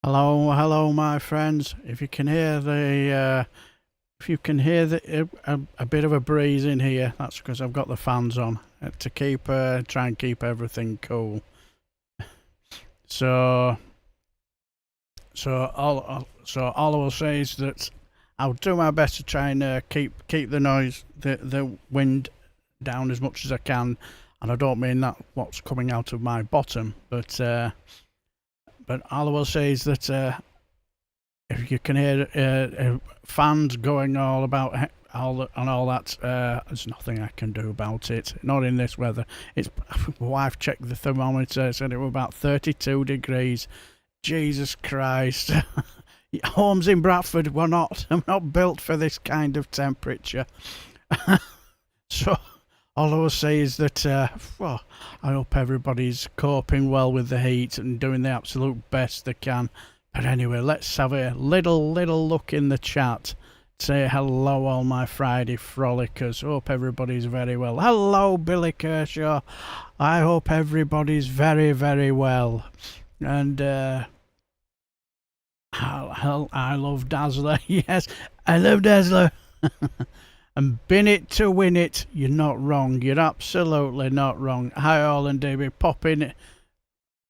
Hello, hello, my friends. If you can hear a bit of a breeze in here, that's because I've got the fans on to keep try and keep everything cool. So all I will say is that I'll do my best to try and keep the noise, the wind down as much as I can, and I don't mean that what's coming out of my bottom, but all I will say is that if you can hear fans going all about all that, there's nothing I can do about it. Not in this weather. It's my wife checked the thermometer, said it was about 32 degrees. Jesus Christ! Homes in Bradford were not. I'm not built for this kind of temperature. So all I will say is that well, I hope everybody's coping well with the heat and doing the absolute best they can. But anyway, let's have a little look in the chat. Say hello, all my Friday frolickers. Hope everybody's very well. Hello, Billy Kershaw. I hope everybody's very, very well. And I love Dazzler. Yes, I love Dazzler. And bin it to win it. You're not wrong. You're absolutely not wrong. Hi, all, and Davey. Pop in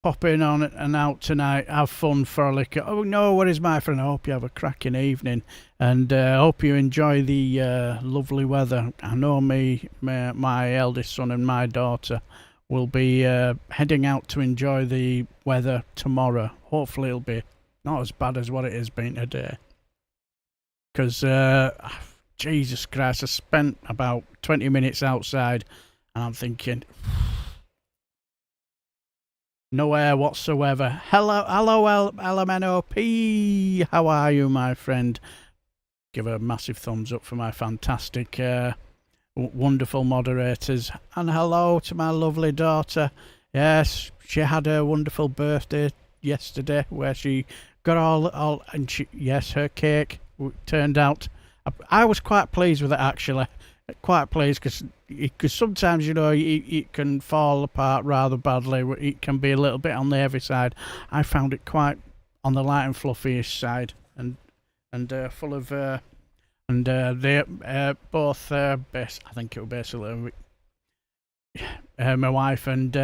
on and out tonight. Have fun, frolic. Oh no, what is my friend? I hope you have a cracking evening, and I hope you enjoy the lovely weather. I know my eldest son and my daughter will be heading out to enjoy the weather tomorrow. Hopefully it'll be not as bad as what it has been today, because Jesus Christ, I spent about 20 minutes outside and I'm thinking, no air whatsoever. Hello, LMNOP. How are you, my friend? Give a massive thumbs up for my fantastic, wonderful moderators. And hello to my lovely daughter. Yes, she had her wonderful birthday yesterday, where she got all and yes, her cake turned out. I was quite pleased with it, actually. Quite pleased, because sometimes, you know, it can fall apart rather badly. It can be a little bit on the heavy side. I found it quite on the light and fluffyish side, and full of and they both I think it was basically my wife and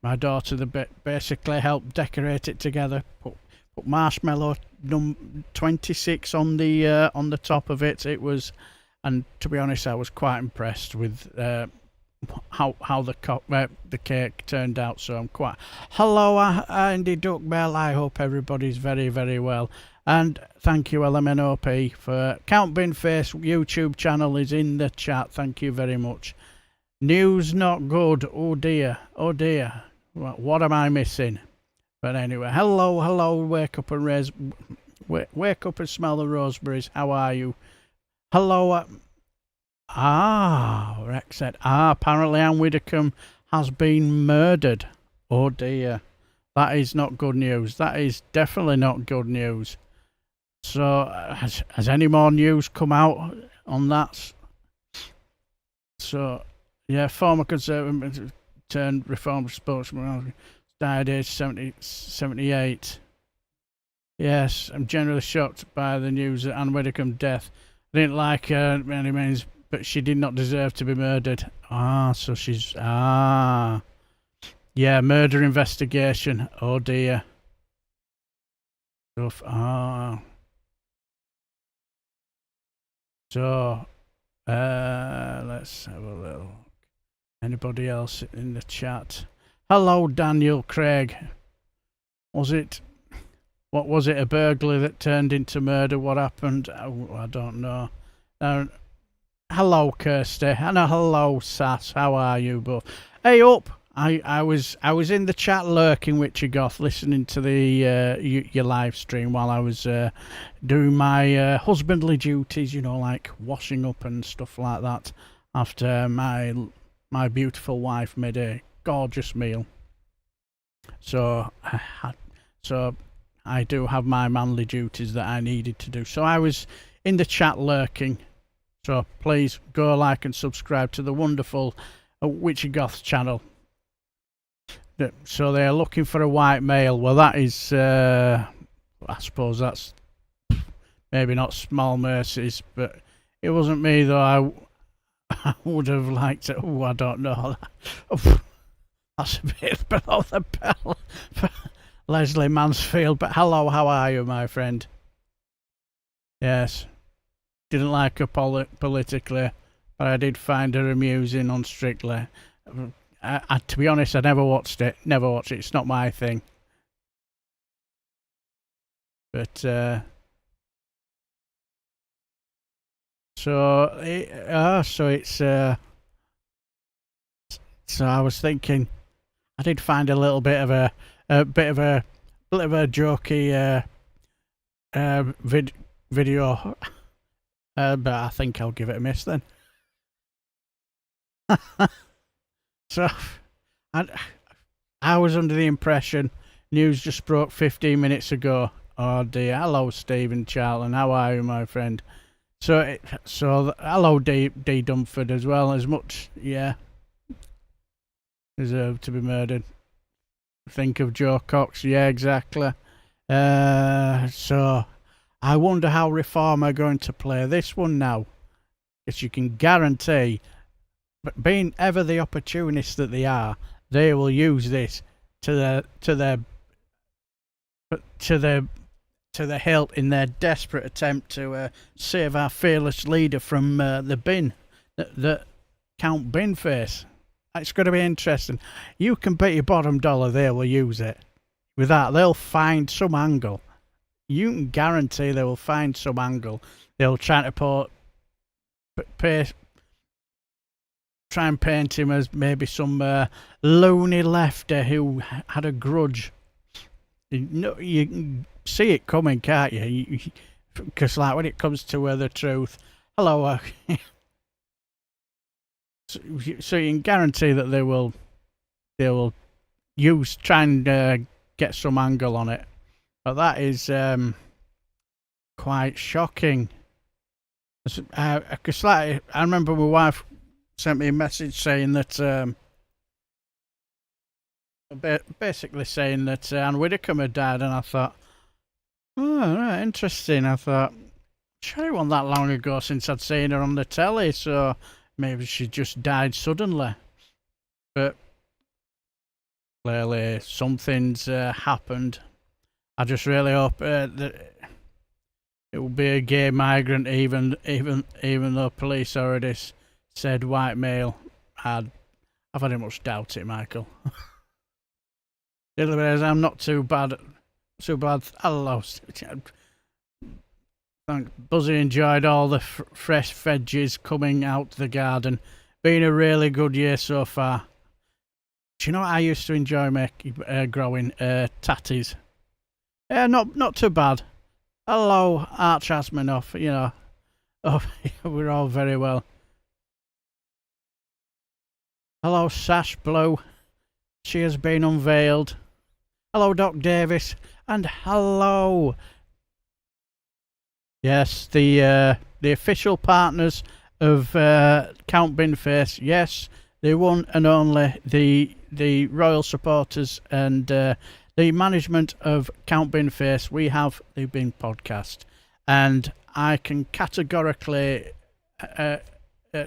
my daughter. They basically helped decorate it together. Put marshmallow 26 on the top of it. It was. And to be honest, I was quite impressed with how the cake turned out. So I'm quite... Hello, Andy Duckbell. I hope everybody's very, very well. And thank you, LMNOP, for Count Binface YouTube channel is in the chat. Thank you very much. News not good. Oh dear. Oh dear. What am I missing? But anyway, hello. Wake up and smell the roseberries. How are you? Hello. Rex said, apparently Anne Widdecombe has been murdered. Oh dear. That is not good news. That is definitely not good news. So, has any more news come out on that? So, yeah, former Conservative turned Reform spokesman, died aged 78. Yes, I'm generally shocked by the news of Anne Widdecombe's death. I didn't like her by any means, but she did not deserve to be murdered. So she's... Yeah, murder investigation. Oh dear. So, let's have a little... Anybody else in the chat? Hello, Daniel Craig. What was it, a burglary that turned into murder? What happened? Oh, I don't know. Hello, Kirsty, and hello, Sass. How are you both? Hey, up! I was in the chat lurking, Witchy Goth, listening to the your live stream while I was doing my husbandly duties. You know, like washing up and stuff like that. After my beautiful wife made a gorgeous meal. So I do have my manly duties that I needed to do. So I was in the chat lurking. So please go like and subscribe to the wonderful Witchy Goth channel. So they're looking for a white male. Well, that is I suppose that's maybe not small mercies, but it wasn't me though. I would have liked it. Oh, I don't know. Oh, that's a bit below the belt for Leslie Mansfield. But hello, how are you, my friend? Yes. Didn't like her politically, but I did find her amusing on Strictly. To be honest, I never watched it. Never watched it. It's not my thing. But so it's so I was thinking I did find a little bit of a jokey video, but I think I'll give it a miss then. So I was under the impression news just broke 15 minutes ago. Oh dear. Hello, Stephen Charlton. How are you, my friend? So hello, D Dumford as well. As much, yeah, deserved to be murdered. Think of Joe Cox. Yeah, exactly. So I wonder how Reform are going to play this one now. Because you can guarantee, but being ever the opportunists that they are, they will use this to the hilt in their desperate attempt to save our fearless leader from the bin, the Count Binface. It's going to be interesting. You can bet your bottom dollar they will use it. With that, they'll find some angle. You can guarantee they will find some angle. They'll try to try and paint him as maybe some loony lefty who had a grudge. You can see it coming, can't you? Because like when it comes to the truth, hello. So you can guarantee that they will try and get some angle on it. But that is quite shocking. Because I remember my wife sent me a message saying that basically saying that Anne Widdecombe had died, and I thought, oh, right, interesting. I thought, sure it wasn't that long ago since I'd seen her on the telly, so maybe she just died suddenly. But clearly something's happened. I just really hope that it will be a gay migrant, even though police already said white male. I very much doubt it, Michael. Anyways, I'm not too bad. Hello. Buzzy enjoyed all the fresh veggies coming out the garden. Been a really good year so far. Do you know what I used to enjoy growing? Tatties. Yeah, not too bad. Hello, Arch Asmanoff. You know, oh, we're all very well. Hello, Sash Blue. She has been unveiled. Hello, Doc Davis, and hello. Yes, the official partners of Count Binface. Yes, the one and only the royal supporters and the management of Count Binface. We have the Bin podcast, and I can categorically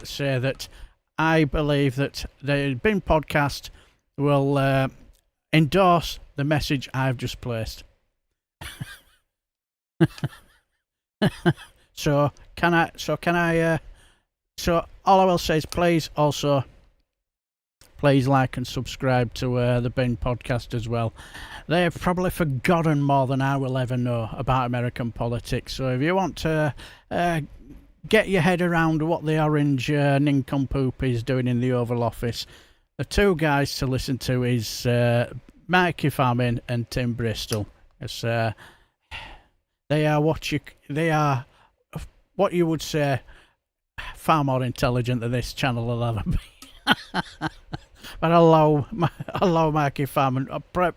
say that I believe that the Bin podcast will endorse the message I've just placed. So all I will say is please like and subscribe to the Bin podcast as well. They've probably forgotten more than I will ever know about American politics. So if you want to get your head around what the orange nincompoop is doing in the Oval Office, the two guys to listen to is Mikey Famin and Tim Bristol. It's, they are what you would say far more intelligent than this channel will ever be. But hello, Mikey Famin.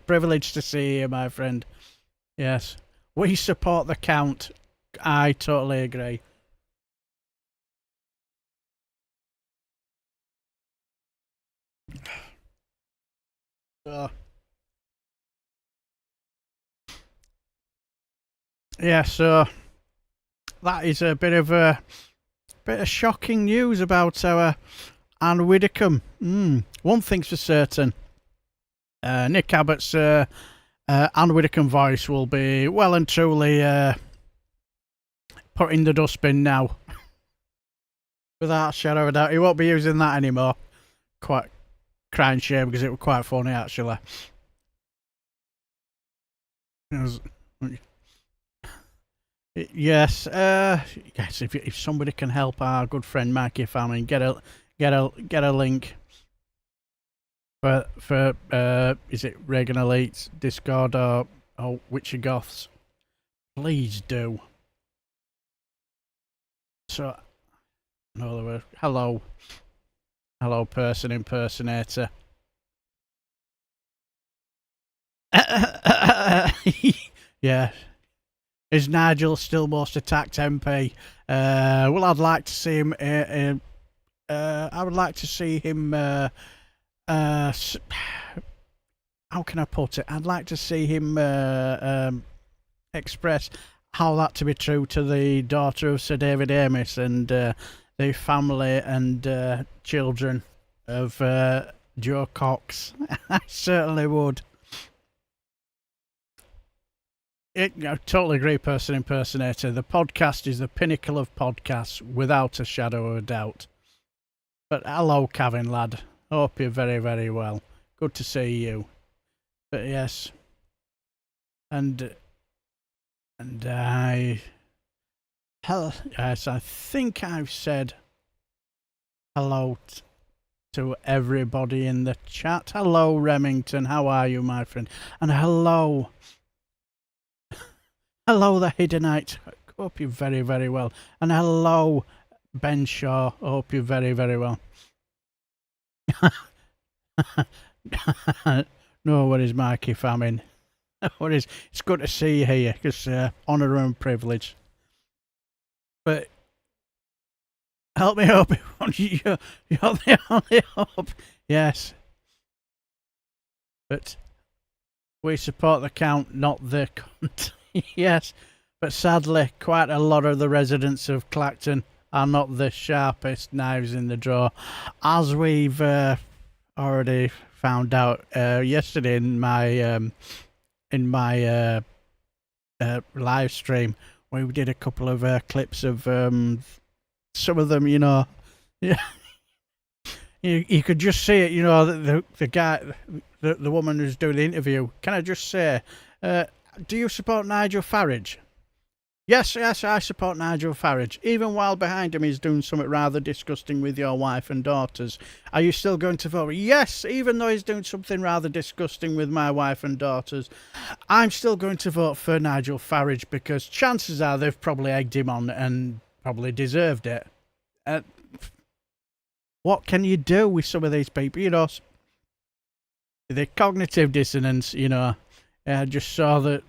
Privileged to see you, my friend. Yes, we support the Count. I totally agree. So, Yeah, so that is a bit of shocking news about our Anne Widdecombe. One thing's for certain. Nick Abbott's Anne Widdecombe voice will be well and truly put in the dustbin now. Without a shadow of a doubt. He won't be using that anymore. Quite crying shame because it was quite funny actually. Yes, yes. If somebody can help our good friend Mikey Famine get a link for is it Reagan Elite's Discord or Witcher Goths, please do. So, in other words, hello person impersonator. Yeah. Is Nigel still most attacked MP? Well, I'd like to see him. I would like to see him. How can I put it? I'd like to see him express how that to be true to the daughter of Sir David Amis and the family and children of Joe Cox. I certainly would. I totally agree, person impersonator. The podcast is the pinnacle of podcasts, without a shadow of a doubt. But hello, Kevin, lad. Hope you're very, very well. Good to see you. But yes. And yes, I think I've said hello to everybody in the chat. Hello, Remington. How are you, my friend? And hello... Hello, the Hiddenite. Hope you're very, very well. And hello, Ben Shaw. Hope you're very, very well. No worries, Mikey Famine. No worries. It's good to see you here, because honour and privilege. But help me up. You're the only hope. Yes. But we support the count, not the cunt. Yes, but sadly, quite a lot of the residents of Clacton are not the sharpest knives in the drawer, as we've already found out yesterday in my live stream. We did a couple of clips of some of them, you know. Yeah, you could just see it, you know. The guy, the woman who's doing the interview. Can I just say? Do you support Nigel Farage? Yes, I support Nigel Farage. Even while behind him he's doing something rather disgusting with your wife and daughters. Are you still going to vote? Yes, even though he's doing something rather disgusting with my wife and daughters, I'm still going to vote for Nigel Farage because chances are they've probably egged him on and probably deserved it. What can you do with some of these people? You know, the cognitive dissonance, you know. I just saw that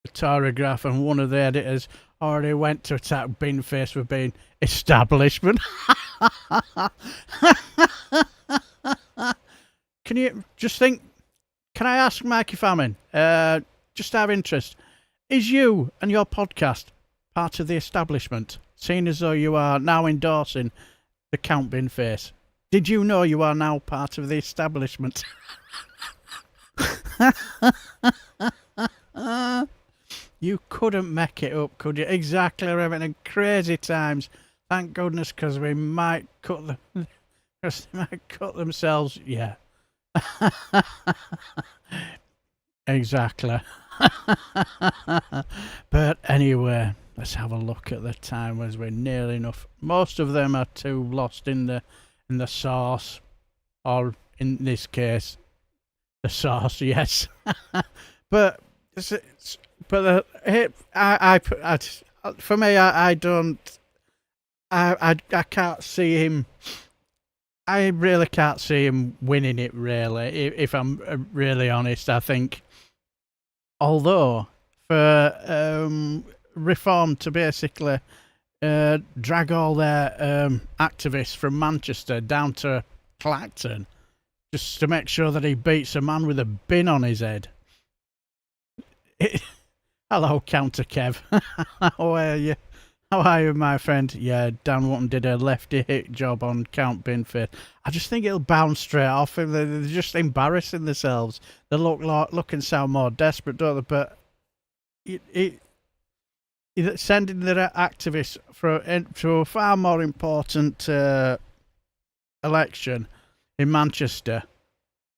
the Telegraph and one of the editors already went to attack Binface for being establishment. Can you just think? Can I ask Mikey Famine, just out of interest, is you and your podcast part of the establishment, seeing as though you are now endorsing the Count Binface? Did you know you are now part of the establishment? You couldn't make it up, could you? Exactly, Remington. Crazy times. Thank goodness, because we might cut them. Because they might cut themselves. Yeah. Exactly. But anyway, let's have a look at the time as we're nearly enough. Most of them are too lost in the sauce, or in this case, the sauce. Yes. But for me, I can't see him. I really can't see him winning it, really, if I'm really honest. I think, although for Reform to basically drag all their activists from Manchester down to Clacton just to make sure that he beats a man with a bin on his head. Hello, Counter Kev. How are you? How are you, my friend? Yeah, Dan Wotton did a lefty hit job on Count Binface. I just think it'll bounce straight off him. They're just embarrassing themselves. They look and sound more desperate, don't they? But sending their activists for a far more important election in Manchester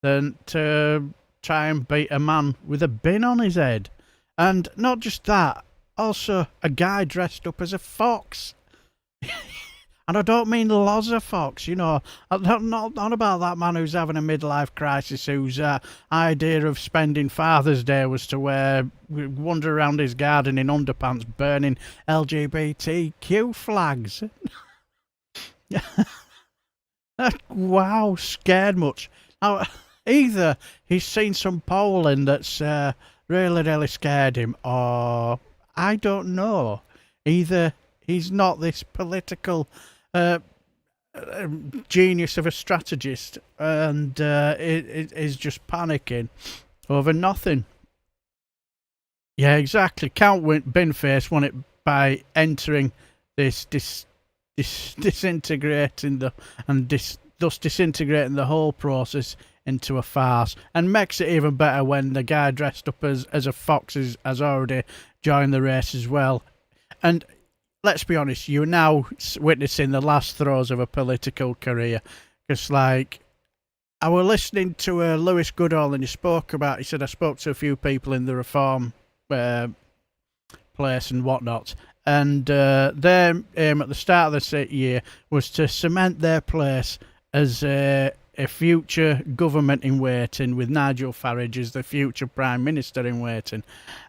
than to try and beat a man with a bin on his head. And not just that, also a guy dressed up as a fox. And I don't mean Loza Fox, you know. Not about that man who's having a midlife crisis, whose idea of spending Father's Day was to wander around his garden in underpants burning LGBTQ flags. Wow, scared much. Now, either he's seen some polling that's really scared him, or I don't know. Either he's not this political genius of a strategist and is just panicking over nothing. Yeah, exactly. Count Binface won it by entering this disintegrating thus disintegrating the whole process into a farce, and makes it even better when the guy dressed up as a fox has already joined the race as well. And let's be honest, you're now witnessing the last throes of a political career. Because, like, I was listening to Lewis Goodall, and he said, I spoke to a few people in the Reform place and whatnot, and their aim at the start of the year was to cement their place as a future government in waiting, with Nigel Farage as the future Prime Minister in waiting.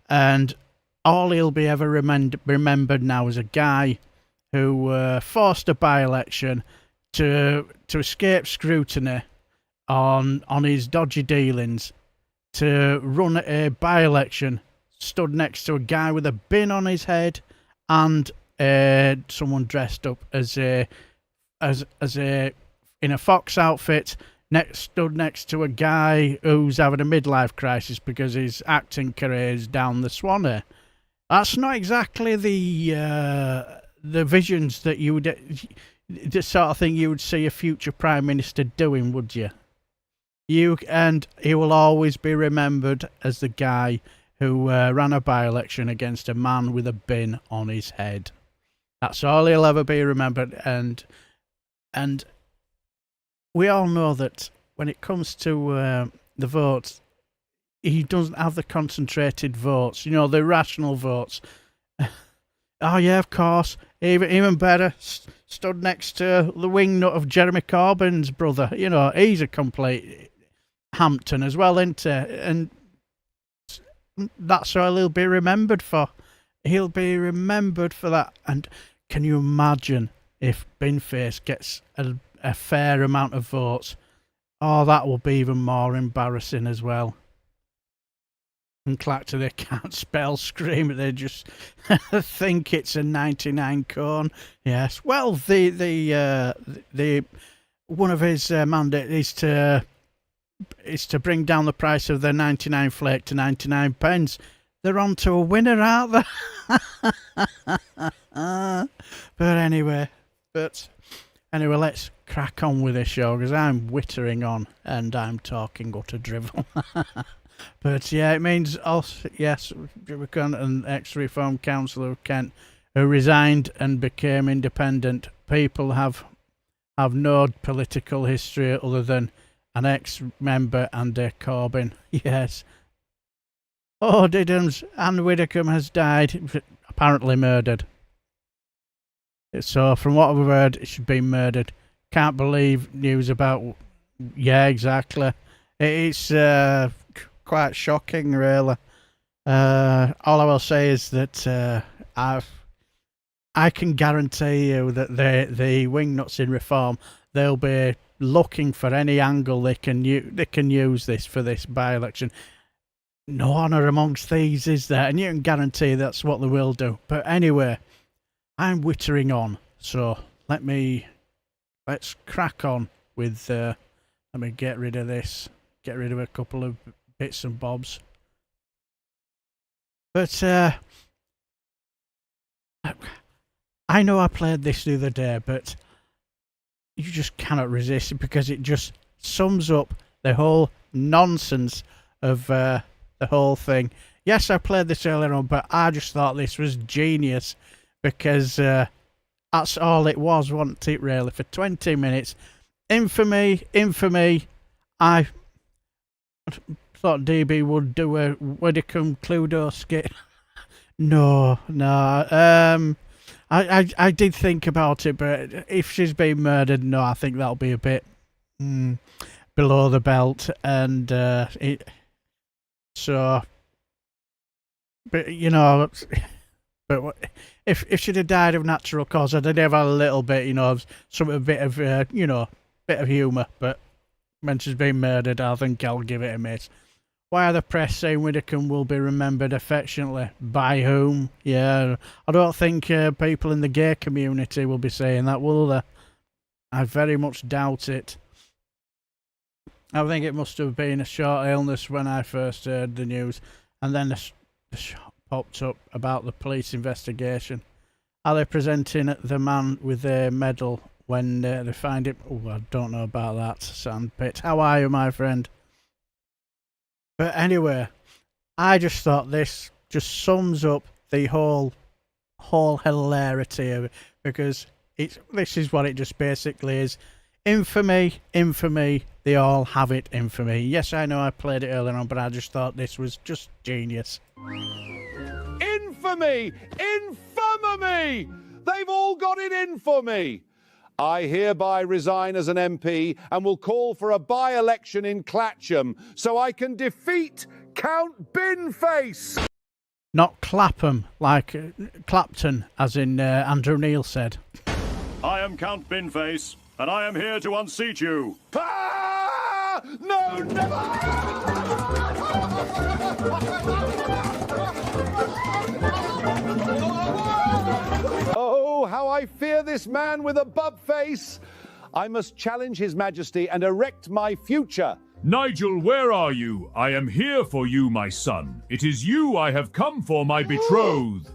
And all he'll be ever remembered now is a guy who forced a by-election to escape scrutiny on his dodgy dealings, to run a by-election, stood next to a guy with a bin on his head, and someone dressed up as a in a fox outfit, stood next to a guy who's having a midlife crisis because his acting career is down the swanny. That's not exactly the visions that you would, the sort of thing you would see a future Prime Minister doing, would you? And he will always be remembered as the guy who ran a by-election against a man with a bin on his head. That's all he'll ever be remembered. And we all know that when it comes to the votes, he doesn't have the concentrated votes, you know, the rational votes. Oh yeah, of course. Even better, stood next to the wingnut of Jeremy Corbyn's brother. You know, he's a complete Hampton as well, isn't he? And that's all he'll be remembered for. He'll be remembered for that. And can you imagine if Binface gets a fair amount of votes? Oh, that will be even more embarrassing as well. And Clacton, they can't spell scream, they just think it's a 99 cone. Yes, well, the one of his mandate is to bring down the price of the 99 flake to 99 pence. They're on to a winner, aren't they? But anyway, let's crack on with this show, because I'm wittering on and I'm talking utter drivel. But yeah, it means also, yes, an ex-Reform councillor of Kent who resigned and became independent. People have no political history other than an ex-member and a Corbyn. Yes. Oh, Diddums, Anne Widdecombe has died, apparently murdered. So, from what we've heard, she's been murdered. Can't believe news about... Yeah, exactly. It's quite shocking, really. All I will say is that I can guarantee you that the wingnuts in Reform, they'll be looking for any angle they can use this for this by-election. No honour amongst thieves, is there? And you can guarantee that's what they will do. But anyway, I'm wittering on, so let's crack on with let me get rid of this, get rid of a couple of bits and bobs. But I know I played this the other day, but you just cannot resist it because it just sums up the whole nonsense of the whole thing. Yes, I played this earlier on, but I just thought this was genius because that's all it was, wasn't it, really, for 20 minutes. Infamy. I thought DB would do a Widdicombe Cluedo skit. No. I did think about it, but if she's been murdered, no, I think that'll be a bit below the belt, and so. But you know, but if she'd have died of natural cause, I'd have a little bit, of a bit of bit of humour. But when she's been murdered, I think I'll give it a miss. Why are the press saying Widdicombe will be remembered affectionately? By whom? Yeah, I don't think people in the gay community will be saying that, will they? I very much doubt it. I think it must have been a short illness when I first heard the news, and then the shot popped up about the police investigation. Are they presenting the man with a medal when they find him? Oh, I don't know about that, Sandpit. How are you, my friend? But anyway, I just thought this just sums up the whole hilarity of it, because this is what it just basically is. Infamy, they all have it, infamy. Yes, I know I played it earlier on, but I just thought this was just genius. Infamy! Infamy! They've all got it in for me. I hereby resign as an MP and will call for a by-election in Clatcham so I can defeat Count Binface. Not Clapham, like Clapton, as in Andrew Neil said. I am Count Binface, and I am here to unseat you. Ah! No, never! Oh, how I fear this man with a bub face. I must challenge His Majesty and erect my future. Nigel, where are you? I am here for you, my son. It is you I have come for, my betrothed.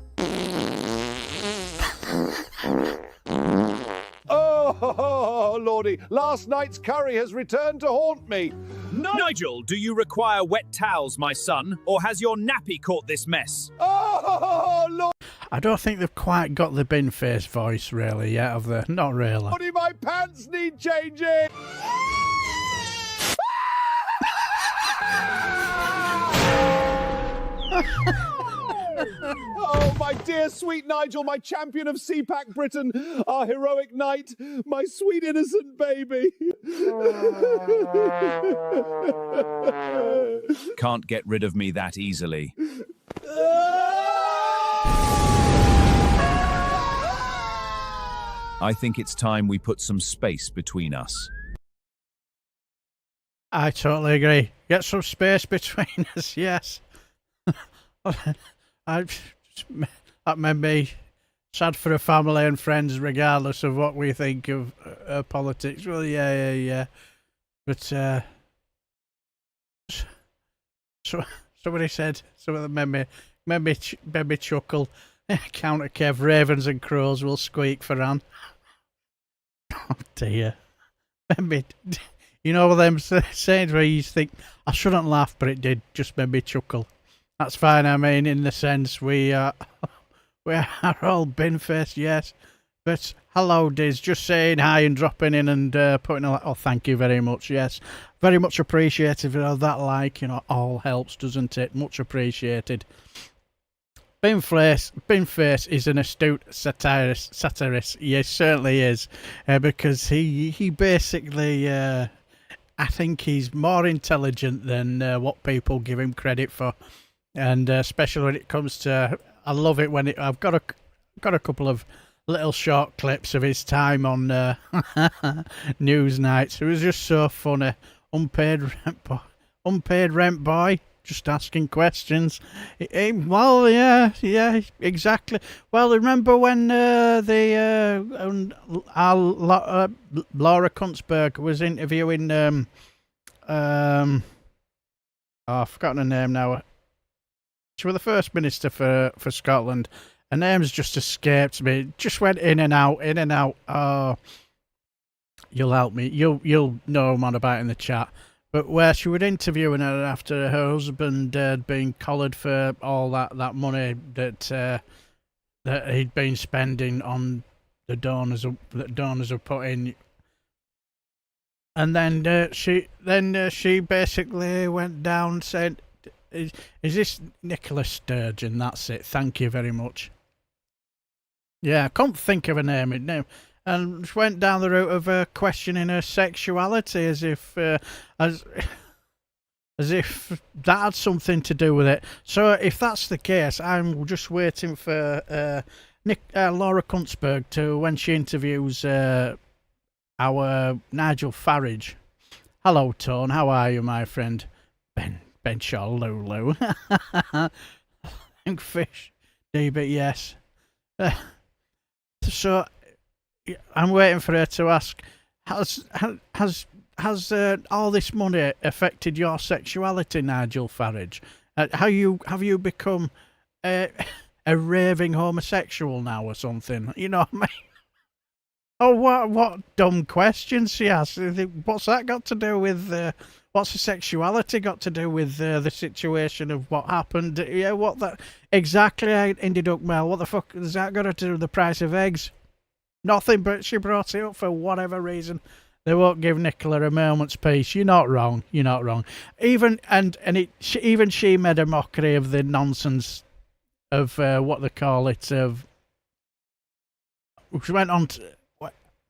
Oh, Lordy, last night's curry has returned to haunt me. Nigel, do you require wet towels, my son, or has your nappy caught this mess? Oh, Lord. I don't think they've quite got the Binface voice really yet, have they? Not really. Lordy, my pants need changing. Oh, my dear sweet Nigel, my champion of CPAC Britain, our heroic knight, my sweet innocent baby. Can't get rid of me that easily. I think it's time we put some space between us. I totally agree. Get some space between us, yes. That made me sad for a family and friends, regardless of what we think of politics. Well, yeah. But somebody said something that made me chuckle. Counter Kev, ravens and crows will squeak for Anne. Oh dear. Maybe, you know them sayings where you think, I shouldn't laugh, but it did just made me chuckle. That's fine, I mean, in the sense we are all bin-faced, yes. But hello, Diz, just saying hi and dropping in and putting a like. Oh, thank you very much, yes. Very much appreciated of that like, all helps, doesn't it? Much appreciated. Binface is an astute satirist. He certainly is, because he basically, I think he's more intelligent than what people give him credit for, and especially when it comes to, I love it when I've got a couple of little short clips of his time on news nights. It was just so funny. Unpaid rent boy. Just asking questions. Well, yeah, exactly. Well, remember when Laura Kuntzberg was interviewing I've forgotten her name now. She was the First Minister for Scotland. Her name's just escaped me. It just went in and out, in and out. Oh, you'll help me. You'll know what about in the chat. But where she was interviewing her after her husband had been collared for all that money that he'd been spending on the donors that donors have put in. And then she basically went down saying, is this Nicola Sturgeon? That's it. Thank you very much. Yeah, I couldn't think of a name. And she went down the route of questioning her sexuality as if that had something to do with it. So if that's the case, I'm just waiting for Laura Kuntzberg to, when she interviews our Nigel Farage. Hello, Tone. How are you, my friend? Ben Shaw Lulu. Fish. DB, yes. So I'm waiting for her to ask, has all this money affected your sexuality, Nigel Farage? Have you become a raving homosexual now or something? You know what I mean? Oh, what dumb questions she asked. What's that got to do with... what's the sexuality got to do with the situation of what happened? Yeah, what that... Exactly, Indie Duck Mel. What the fuck has that got to do with the price of eggs? Nothing, but she brought it up for whatever reason. They won't give Nicola a moment's peace. You're not wrong. You're not wrong. Even she made a mockery of the nonsense of what they call it. She went on to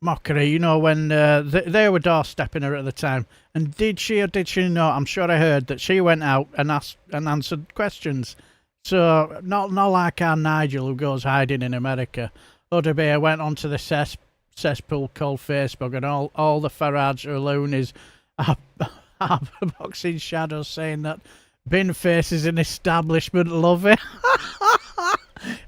mockery, you know, when they were doorstepping her at the time. And did she or did she not? I'm sure I heard that she went out and asked and answered questions. So not like our Nigel who goes hiding in America. Udderbeer went onto the cesspool called Facebook, and all the Farage or loonies are boxing shadows saying that bin face is an establishment lover.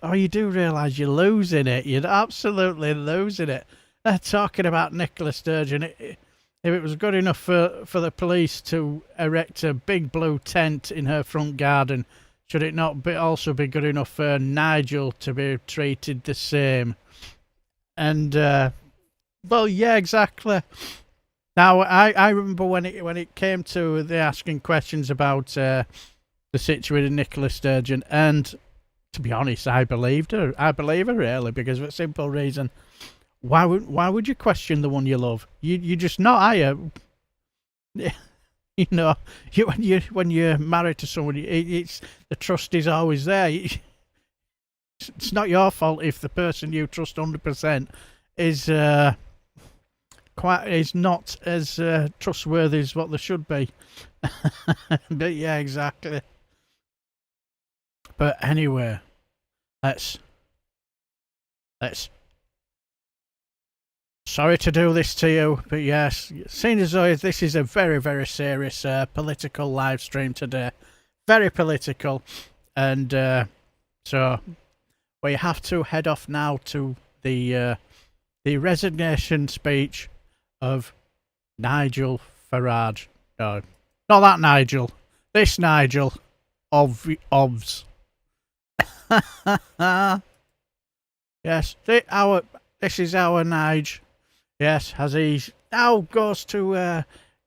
Oh, you do realise you're losing it. You're absolutely losing it. They're talking about Nicola Sturgeon. If it was good enough for the police to erect a big blue tent in her front garden, should it not also be good enough for Nigel to be treated the same? And, well, yeah, exactly. Now, I remember when it came to the asking questions about the situation of Nicola Sturgeon, and to be honest, I believed her. I believe her, really, because of a simple reason. Why would you question the one you love? You just not, are you? You know, when you're married to someone, it's the trust is always there. It's not your fault if the person you trust 100% is not as trustworthy as what they should be. But yeah, exactly. But anyway, let's. Sorry to do this to you, but yes, seeing as though this is a very, very serious political live stream today, very political, and so we have to head off now to the resignation speech of Nigel Farage. No, not that Nigel. This Nigel of OBS. Yes, this is our Nige. Yes, as he now goes to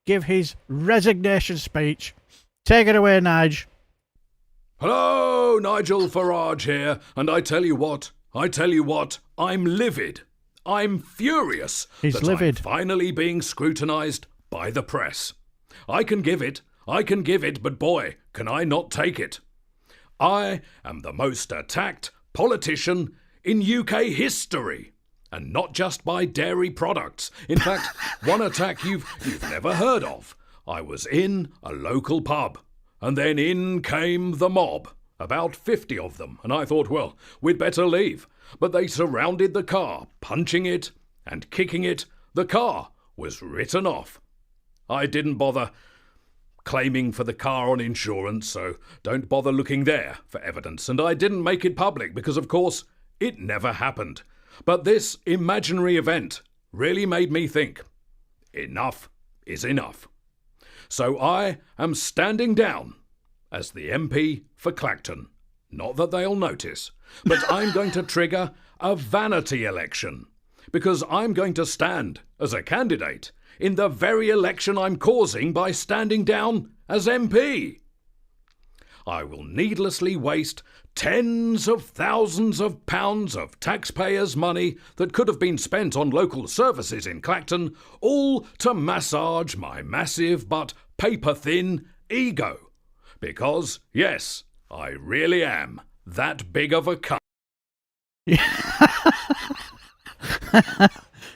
give his resignation speech. Take it away, Nige. Hello, Nigel Farage here, and I tell you what, I'm livid. I'm furious He's livid. I'm finally being scrutinised by the press. I can give it, but boy, can I not take it. I am the most attacked politician in UK history. And not just by dairy products. In fact, one attack you've never heard of. I was in a local pub, and then in came the mob, about 50 of them, and I thought, well, we'd better leave. But they surrounded the car, punching it and kicking it. The car was written off. I didn't bother claiming for the car on insurance, so don't bother looking there for evidence. And I didn't make it public because, of course, it never happened. But this imaginary event really made me think, enough is enough. So I am standing down as the MP for Clacton, Not that they'll notice. But I'm going to trigger a vanity election. Because I'm going to stand as a candidate in the very election I'm causing by standing down as MP. I will needlessly waste tens of thousands of pounds of taxpayers' money that could have been spent on local services in Clacton, all to massage my massive but paper-thin ego. Because, yes, I really am that big of a cunt.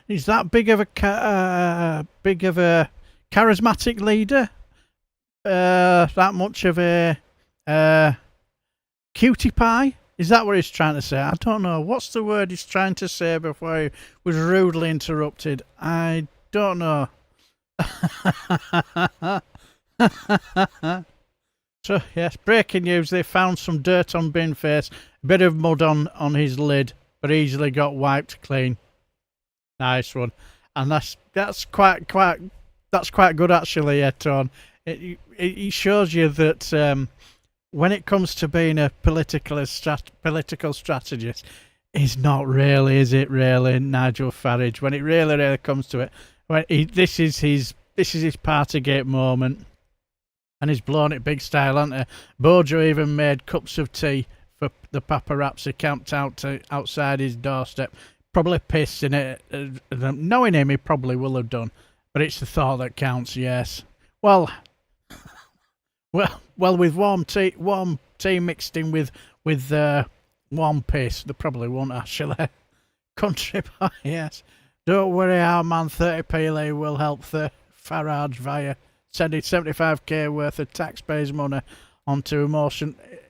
He's that big of a charismatic leader. That much of a cutie pie. Is that what he's trying to say? I don't know. What's the word he's trying to say before he was rudely interrupted? I don't know. So, yes, breaking news. They found some dirt on Binface, a bit of mud on his lid, but easily got wiped clean. Nice one. And that's quite good actually, Tone. It shows you that when it comes to being a political strategist, he's not really, is it really, Nigel Farage? When it really comes to it, this is his Partygate moment, and he's blown it big style, hasn't he? Bojo even made cups of tea for the paparazzi camped outside his doorstep. Probably pissed in it. Knowing him, he probably will have done. But it's the thought that counts, yes. Well, with warm tea mixed in with warm piss, they probably won't actually. Country boy, yes. Don't worry, our man 30p will help the Farage via sending 75k worth of taxpayers' money onto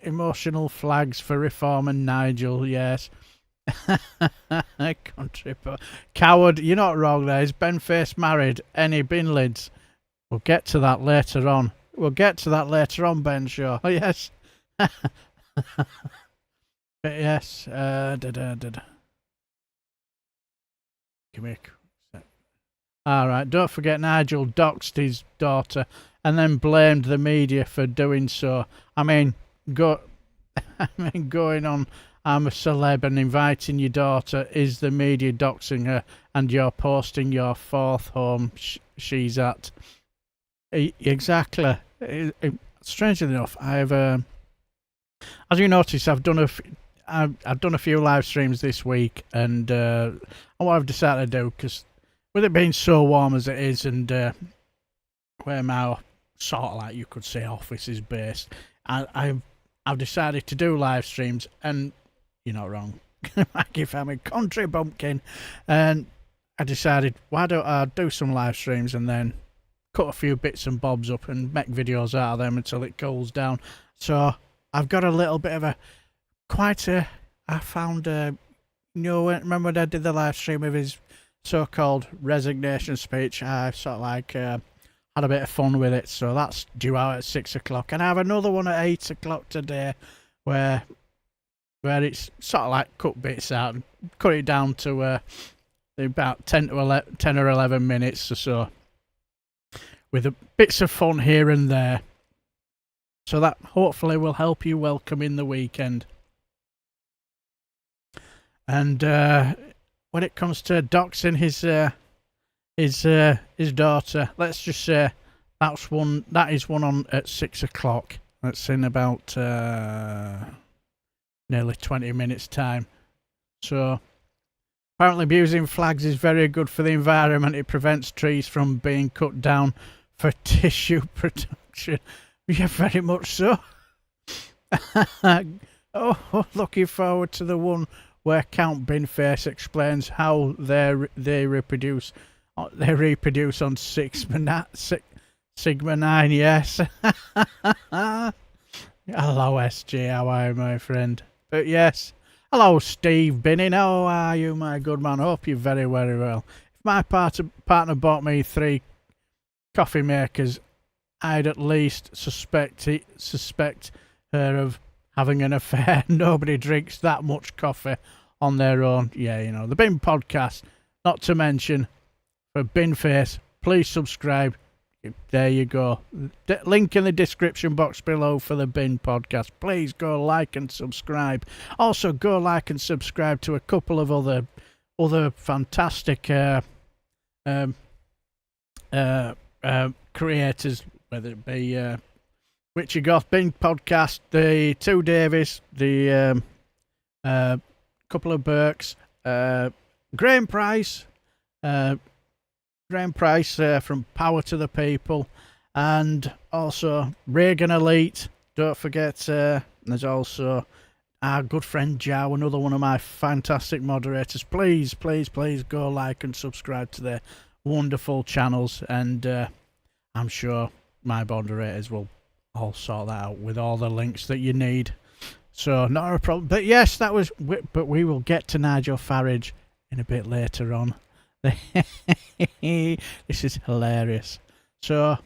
emotional flags for Reform and Nigel, yes. Country boy. Coward, you're not wrong there. Is Benface married? Any bin lids? We'll get to that later on. Ben Shaw. Oh, yes. But yes. Give me a sec. Alright, don't forget Nigel doxed his daughter and then blamed the media for doing so. I mean, going on, I'm a celeb and inviting your daughter, is the media doxing her, and you're posting your fourth home she's at. Exactly. Strangely enough, I've as you notice, I've done a few live streams this week, and what I've decided to do, because with it being so warm as it is, and where my sort of, like you could say, office is based, I've decided to do live streams, and you're not wrong. If I'm a country bumpkin, and I decided, why don't I do some live streams and then cut a few bits and bobs up and make videos out of them until it cools down. So I've got a little bit of I found remember when I did the live stream of his so-called resignation speech? I sort of like had a bit of fun with it, so that's due out at 6 o'clock, and I have another one at 8 o'clock today where it's sort of like cut bits out and cut it down to about 10 or 11 minutes or so, with bits of fun here and there. So that hopefully will help you welcome in the weekend. And when it comes to doxing his daughter, let's just say that is one on at 6 o'clock. That's in about nearly 20 minutes time. So apparently abusing flags is very good for the environment. It prevents trees from being cut down for tissue production. Yeah, very much so. Oh, looking forward to the one where Count Binface explains how they reproduce. They reproduce on Sigma 9. Yes. Hello, SG. How are you, my friend? But yes. Hello, Steve Binning. How are you, my good man? Hope you're very, very well. If my partner bought me 3 coffee makers, I'd at least suspect her of having an affair. Nobody drinks that much coffee on their own. Yeah, you know, the Bin Podcast, not to mention, for Binface, please subscribe. there you go. Link in the description box below for the Bin podcast. Please go like and subscribe. Also, go like and subscribe to a couple of other fantastic creators, whether it be Richie Goth, Bin podcast, the Two Davies, the couple of Burks, Graham Price. Graham Price from Power to the People, and also Reagan Elite. Don't forget, there's also our good friend Jow, another one of my fantastic moderators. Please go like and subscribe to their wonderful channels, and I'm sure my moderators will all sort that out with all the links that you need. So not a problem. But yes, but we will get to Nigel Farage in a bit later on. This is hilarious. So,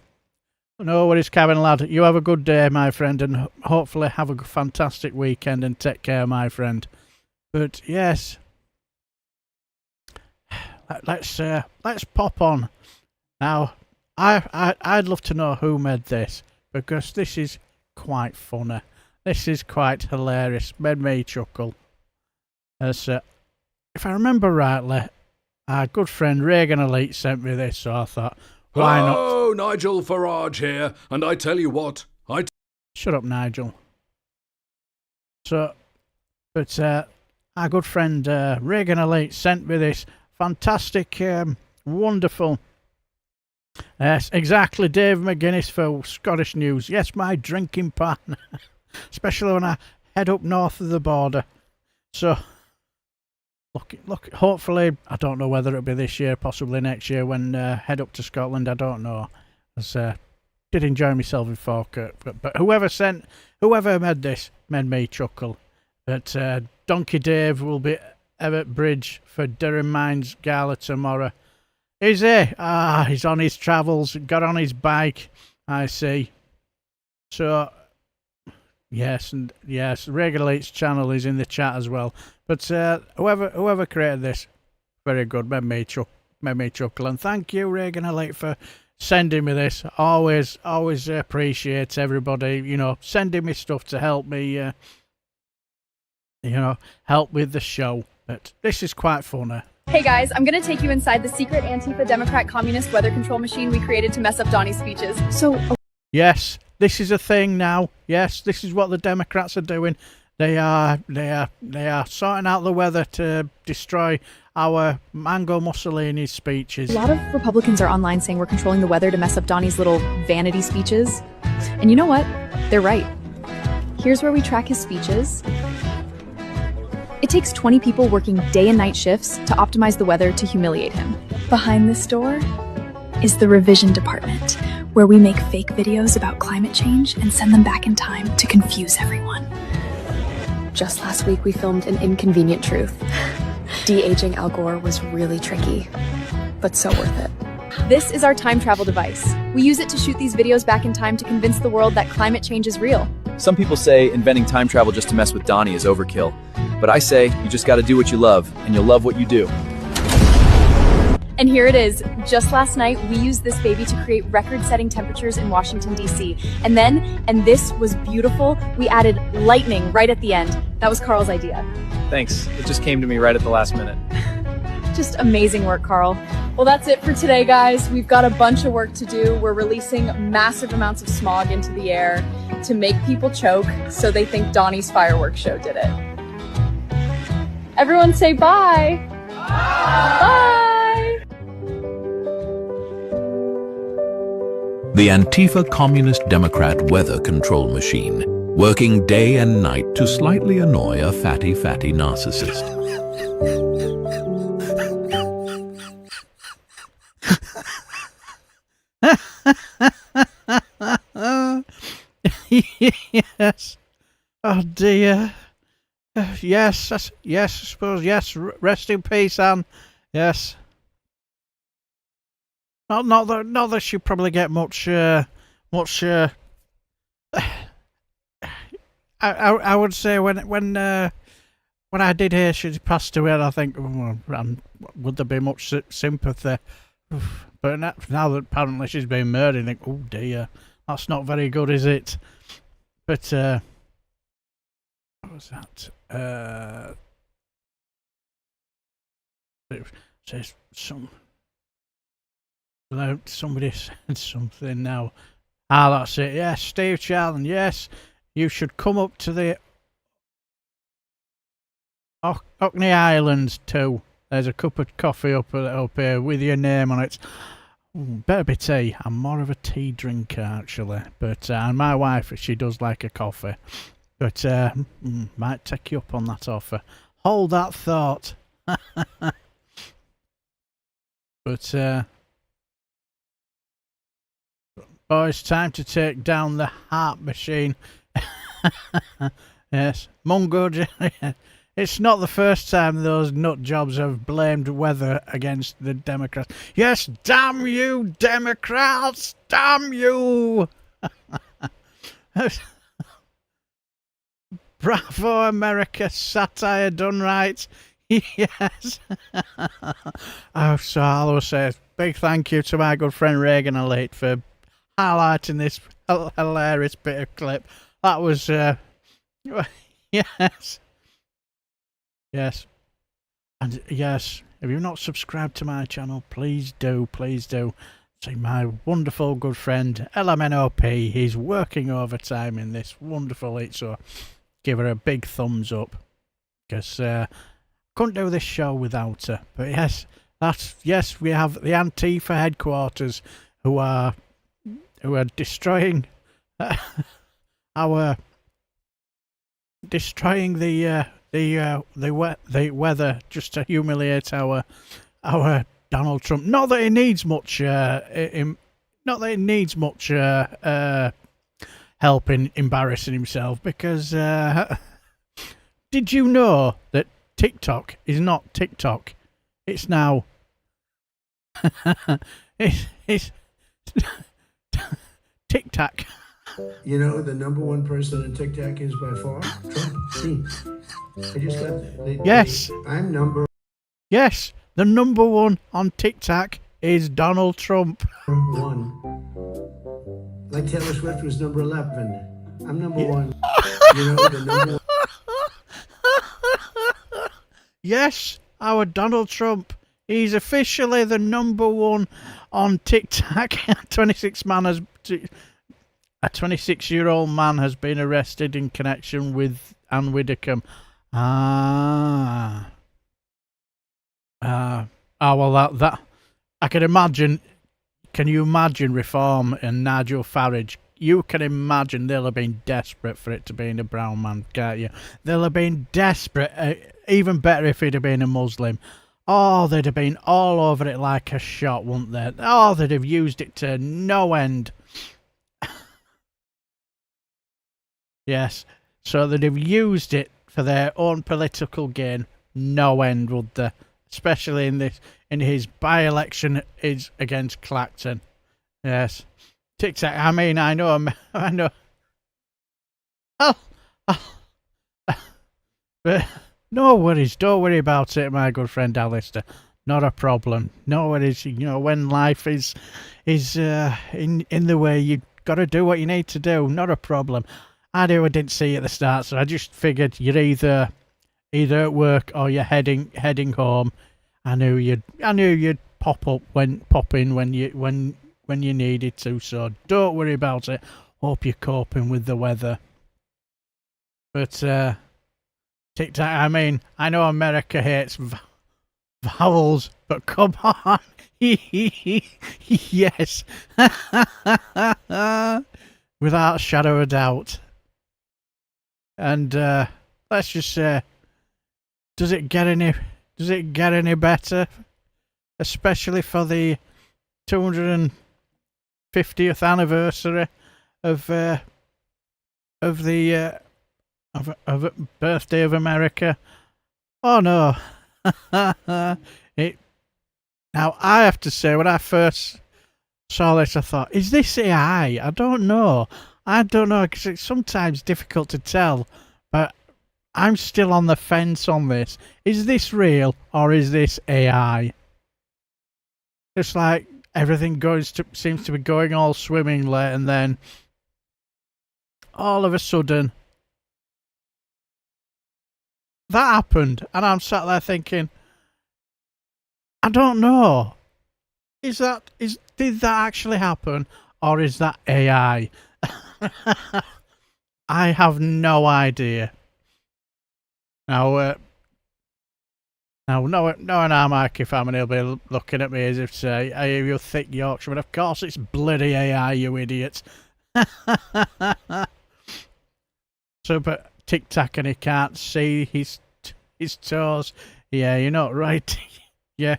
no worries, Kevin lad. You have a good day, my friend, and hopefully have a fantastic weekend and take care, my friend. But yes, let's pop on now. I'd love to know who made this, because this is quite funny. This is quite hilarious. Made me chuckle. As if I remember rightly, our good friend Reagan Elite sent me this, so I thought, why not? Oh, Nigel Farage here, and I tell you what, Shut up, Nigel. So, but our good friend Reagan Elite sent me this fantastic, wonderful. Yes, exactly, Dave McGuinness for Scottish News. Yes, my drinking partner, especially when I head up north of the border. So, look. Hopefully, I don't know whether it'll be this year, possibly next year when head up to Scotland. I don't know. Did enjoy myself in Falkirk, but whoever made this made me chuckle. But Donkey Dave will be Everett Bridge for Durham Mines Gala tomorrow. Is he? He's on his travels. Got on his bike. I see. So. Yes, Regulate's channel is in the chat as well. But whoever created this, very good, made me chuckle. And thank you, Reagan Elite, for sending me this. Always appreciate everybody, sending me stuff to help me, help with the show. But this is quite funny. Hey guys, I'm gonna take you inside the secret Antifa Democrat communist weather control machine we created to mess up Donnie's speeches. Yes. This is a thing now. Yes, this is what the Democrats are doing. They are sorting out the weather to destroy our Mango Mussolini's speeches. A lot of Republicans are online saying we're controlling the weather to mess up Donnie's little vanity speeches. And you know what? They're right. Here's where we track his speeches. It takes 20 people working day and night shifts to optimize the weather to humiliate him. Behind this door is the revision department, where we make fake videos about climate change and send them back in time to confuse everyone. Just last week, we filmed An Inconvenient Truth. De-aging Al Gore was really tricky, but so worth it. This is our time travel device. We use it to shoot these videos back in time to convince the world that climate change is real. Some people say inventing time travel just to mess with Donnie is overkill. But I say you just gotta do what you love, and you'll love what you do. And here it is. Just last night, we used this baby to create record-setting temperatures in Washington, D.C. And then, and this was beautiful, we added lightning right at the end. That was Carl's idea. Thanks. It just came to me right at the last minute. Just amazing work, Carl. Well, that's it for today, guys. We've got a bunch of work to do. We're releasing massive amounts of smog into the air to make people choke so they think Donnie's fireworks show did it. Everyone say bye. Bye. Bye. The Antifa Communist Democrat weather control machine, working day and night to slightly annoy a fatty narcissist. Yes. Oh dear. Yes, I suppose. Yes, rest in peace, Anne. Yes. Not that she probably get much. I would say when I did hear she passed away, I think, would there be much sympathy But now that apparently she's been murdered, I think, oh dear, that's not very good, is it? But what was that? It says somebody said something now. Ah, that's it. Yes, Steve Charlton. Yes, you should come up to the Orkney Islands too. There's a cup of coffee up here with your name on it. Ooh, better be tea. I'm more of a tea drinker actually, but and my wife, she does like a coffee. But might take you up on that offer. Hold that thought. But boys, time to take down the heart machine. Yes, Mungo. It's not the first time those nut jobs have blamed weather against the Democrats. Yes, damn you, Democrats! Damn you! Bravo, America! Satire done right. Yes. Oh, so I'll say a big thank you to my good friend Reagan Elite for highlighting this hilarious bit of clip. That was, yes. Yes. And yes, if you've not subscribed to my channel, please do, please do. See my wonderful good friend LMNOP. He's working overtime in this wonderful heat, so give her a big thumbs up. Because couldn't do this show without her. But yes, yes, we have the Antifa headquarters who are destroying destroying the weather just to humiliate our Donald Trump. Not that he needs much help in embarrassing himself, because did you know that TikTok is not TikTok? It's now it's Tic Tac. You know who the #1 person in Tic Tac is by far? Trump. See, I just got that. Yes. I'm number. Yes, the #1 on Tic Tac is Donald Trump. 1. Like Taylor Swift was number 11. I'm number 1. You know the #1. Yes, our Donald Trump. He's officially the #1 on Tic Tac. A 26-year-old man has been arrested in connection with Ann Widdecombe. Well, that I can imagine. Can you imagine Reform and Nigel Farage? You can imagine they'll have been desperate for it to be in a brown man, can't you? They'll have been desperate. Even better if he'd have been a Muslim. Oh, they'd have been all over it like a shot, wouldn't they? Oh, they'd have used it to no end. Yes, so they'd have used it for their own political gain, no end, would they? Especially in his by-election is against Clacton. Yes, Tic Tac. I mean, I know. But no worries, don't worry about it, my good friend Alistair. Not a problem. No worries. You know, when life is in the way, you got to do what you need to do. Not a problem. I didn't see you at the start, so I just figured you're either at work or you're heading home. I knew you'd pop in when you needed to, so don't worry about it. Hope you're coping with the weather. But Tic Tac, I mean, I know America hates vowels, but come on. Yes. Without a shadow of doubt. And let's just say, does it get any better? Especially for the 250th anniversary of birthday of America. Oh no. Now I have to say, when I first saw this, I thought, is this AI? I don't know, because it's sometimes difficult to tell, but I'm still on the fence on this. Is this real or is this AI? It's like everything seems to be going all swimmingly, and then all of a sudden that happened, and I'm sat there thinking, I don't know. Did that actually happen, or is that AI? I have no idea. Now, knowing our Mikey family will be looking at me as if to say, "Hey, you thick Yorkshireman." Of course, it's bloody AI, you idiots. So, but Tic Tac, and he can't see his toes. Yeah, you're not right. Yeah,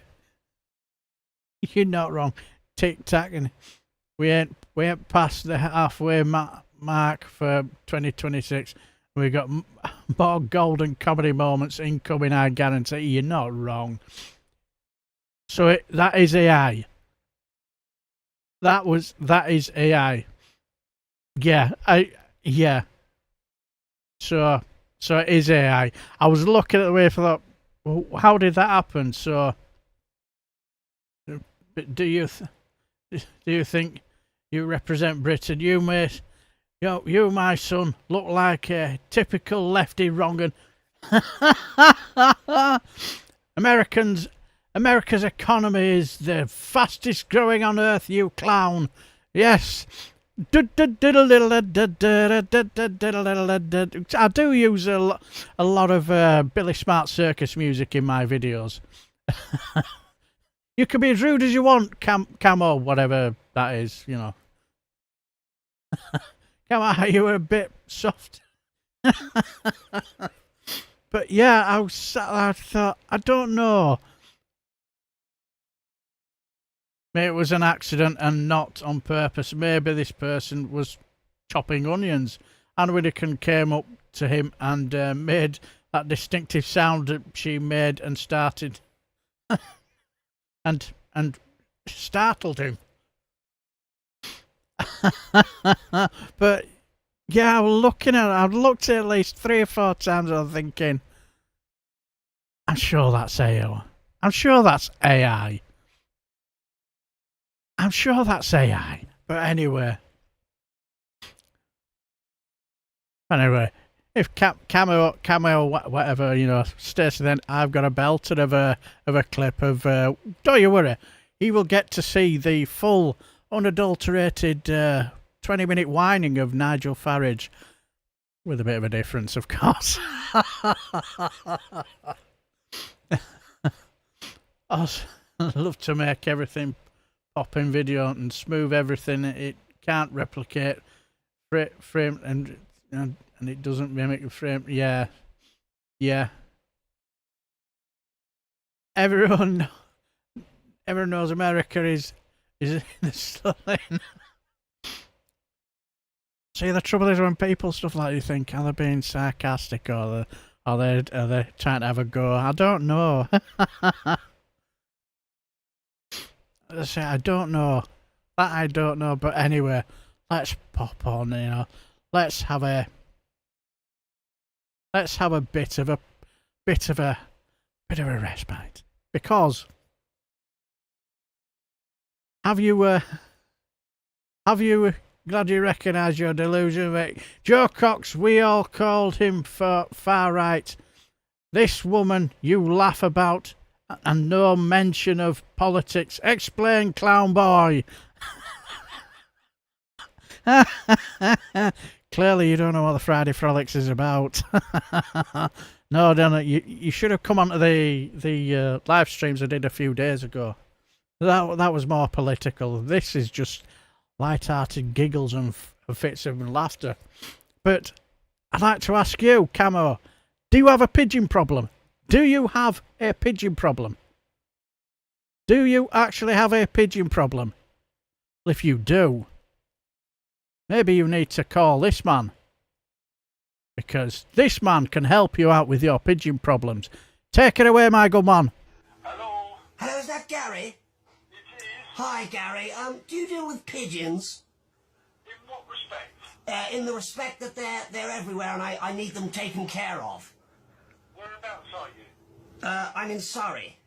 you're not wrong. Tic Tac, and we ain't past the halfway mark for 2026. We got more golden comedy moments incoming, I guarantee. You're not wrong. So that is AI. That is AI. Yeah, yeah. So it is AI. I was looking at the way I thought, well, how did that happen? So, do you think you represent Britain? You, mate. You, my son, look like a typical lefty wrong'un. America's economy is the fastest growing on earth, you clown. Yes. I do use a lot of Billy Smart Circus music in my videos. You can be as rude as you want, Camo, whatever that is, you know. Come on, you were a bit soft. But yeah, I thought, I don't know. Maybe it was an accident and not on purpose. Maybe this person was chopping onions, and Whittaker came up to him and made that distinctive sound that she made and started and startled him. But yeah, I've looked at least 3 or 4 times. I'm thinking, I'm sure that's AI. I'm sure that's AI. I'm sure that's AI. But anyway, if Camo, whatever, you know, Stacey, then I've got a belter of a clip of. Don't you worry, he will get to see the full, unadulterated 20-minute whining of Nigel Farage, with a bit of a difference, of course. I love to make everything pop in video and smooth everything. It can't replicate frame and it doesn't mimic the frame. Yeah. Everyone knows America is in the stalling. See, the trouble is when people stuff like, you think, are they being sarcastic, or are they trying to have a go? I don't know. I say I don't know. That I don't know. But anyway, let's pop on. You know, let's have a bit of a respite, because have you glad you recognise your delusion, mate? Joe Cox, we all called him far right. This woman you laugh about, and no mention of politics. Explain, clown boy. Clearly you don't know what the Friday Frolics is about. No, don't. You should have come onto the live streams I did a few days ago. That was more political. This is just light-hearted giggles and fits of laughter. But I'd like to ask you, Camo, do you have a pigeon problem? Do you have a pigeon problem? Do you actually have a pigeon problem? Well, if you do, maybe you need to call this man, because this man can help you out with your pigeon problems. Take it away, my good man. Hello, is that Gary? It is. Hi, Gary. Do you deal with pigeons? In what respect? In the respect that they're everywhere and I need them taken care of. Whereabouts are you? I'm in Surrey.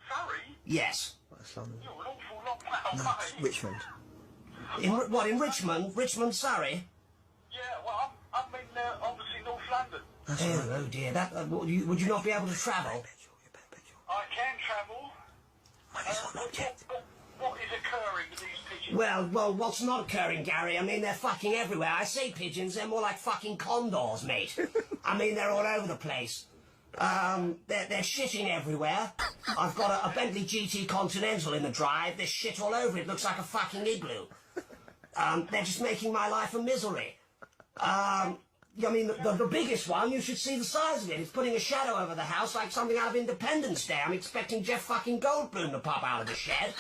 Surrey? Yes. West London. You're an awful long way No, away. Richmond. In Richmond? Richmond, Surrey? Yeah, well, I'm in, obviously, North London. That's Oh, right. oh dear, that, would you not be able to travel? I can travel. What is occurring with these pigeons? Well, what's not occurring, Gary? I mean, they're fucking everywhere. I say pigeons, they're more like fucking condors, mate. I mean, they're all over the place. They're shitting everywhere. I've got a Bentley GT Continental in the drive. There's shit all over it. Looks like a fucking igloo. They're just making my life a misery. I mean, the biggest one, you should see the size of it. It's putting a shadow over the house like something out of Independence Day. I'm expecting Jeff fucking Goldblum to pop out of the shed.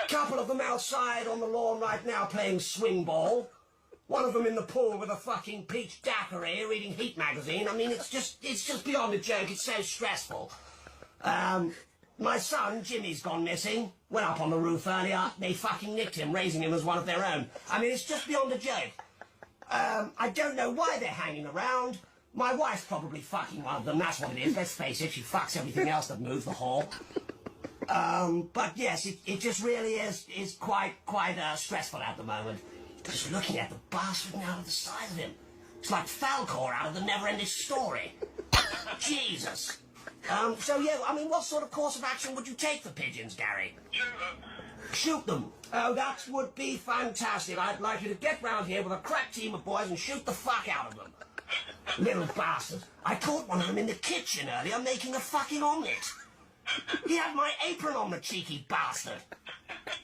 Couple of them outside on the lawn right now playing swing ball. One of them in the pool with a fucking peach daiquiri reading Heat magazine. I mean, it's just beyond a joke. It's so stressful. My son, Jimmy's gone missing. Went up on the roof earlier. They fucking nicked him, raising him as one of their own. I mean, it's just beyond a joke. I don't know why they're hanging around. My wife's probably fucking one of them. That's what it is. Let's face it. She fucks everything else that moves the hall. But yes, it just really is quite stressful at the moment. Just looking at the bastard now to the side of him. It's like Falcor out of the Never-Ending Story. Jesus. So yeah, I mean, what sort of course of action would you take for pigeons, Gary? Shoot them. Shoot them. Oh, that would be fantastic. I'd like you to get round here with a crack team of boys and shoot the fuck out of them. Little bastard. I caught one of them in the kitchen earlier making a fucking omelette. He had my apron on, the cheeky bastard.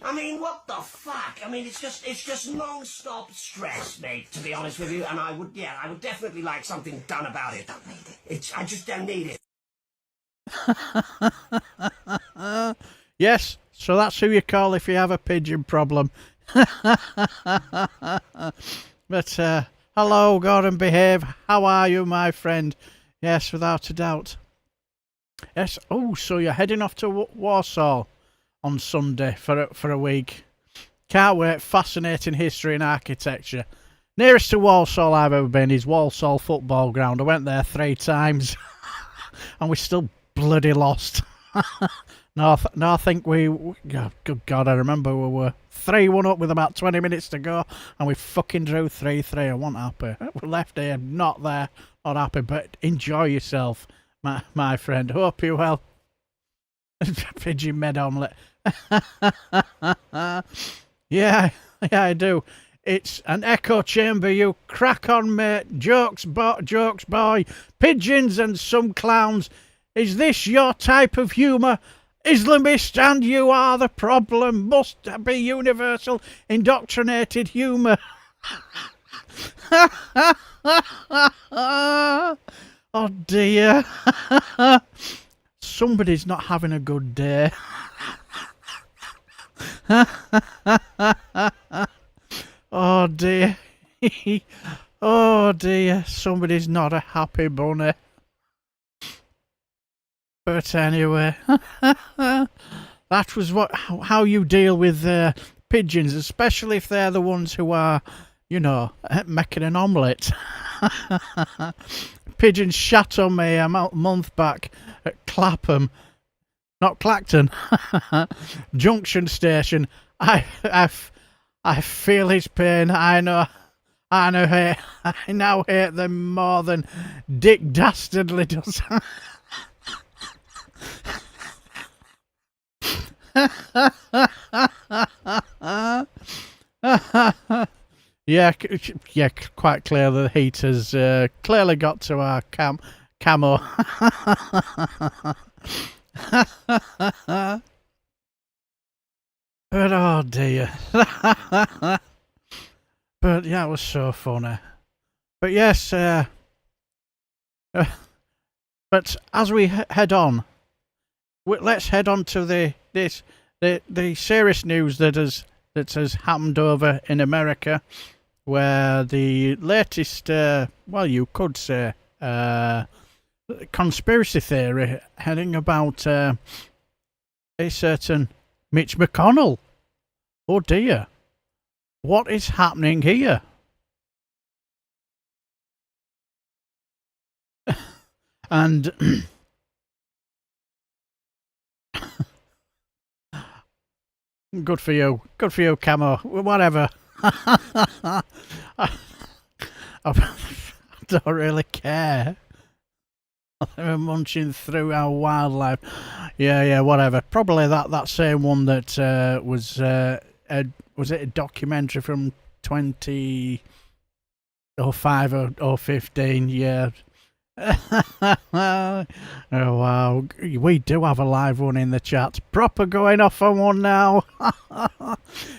I mean, what the fuck? I mean, it's just non-stop stress, mate, to be honest with you. And I would definitely like something done about it. Don't need it. I just don't need it. Yes, so that's who you call if you have a pigeon problem. But, hello, God and behave. How are you, my friend? Yes, without a doubt. Yes, oh, so you're heading off to Warsaw on Sunday for a week. Can't wait, fascinating history and architecture. Nearest to Walsall I've ever been is Walsall Football Ground. I went there 3 times and we still bloody lost. No, I think good God, I remember we were 3-1 up with about 20 minutes to go and we fucking drew 3-3. I wasn't happy. We left here, not there, not happy, but enjoy yourself, my friend. Hope you well. Pigeon med omelette. Yeah, I do. It's an echo chamber, you crack on, mate. Jokes, boy. Pigeons and some clowns. Is this your type of humour? Islamist, and you are the problem. Must be universal indoctrinated humour. Oh dear. Somebody's not having a good day. Oh dear. Oh dear. Somebody's not a happy bunny. But anyway, that was how you deal with pigeons, especially if they're the ones who are, making an omelette. Pigeons shat on me a month back at Clapham, not Clacton, Junction Station. I feel his pain. I now hate them more than Dick Dastardly does. Yeah, quite clear the heat has clearly got to our camo. But oh dear. But yeah, it was so funny. But yes, but as we head on, let's head on to the serious news that has happened over in America, where the latest, you could say, conspiracy theory heading about a certain Mitch McConnell. Oh dear, what is happening here? And Good for you. Good for you, Camo. Whatever. I don't really care. They're munching through our wildlife. Yeah, whatever. Probably that same one that was it a documentary from 2005 or 15? Yeah. Oh wow, we do have a live one in the chat. Proper going off on one now.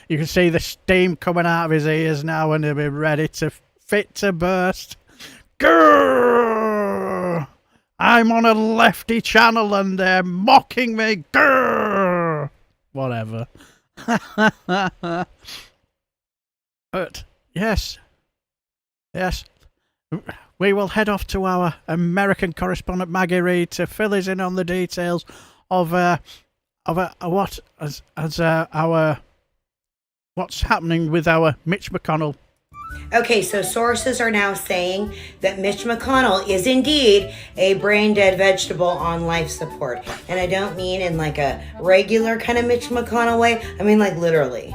You can see the steam coming out of his ears now, and he'll be ready to fit to burst. Grrr! I'm on a lefty channel and they're mocking me. Grrr! Whatever. But yes, we will head off to our American correspondent Maggie Reed to fill us in on the details of what's happening with our Mitch McConnell. Okay, so sources are now saying that Mitch McConnell is indeed a brain-dead vegetable on life support. And I don't mean in like a regular kind of Mitch McConnell way. I mean like literally.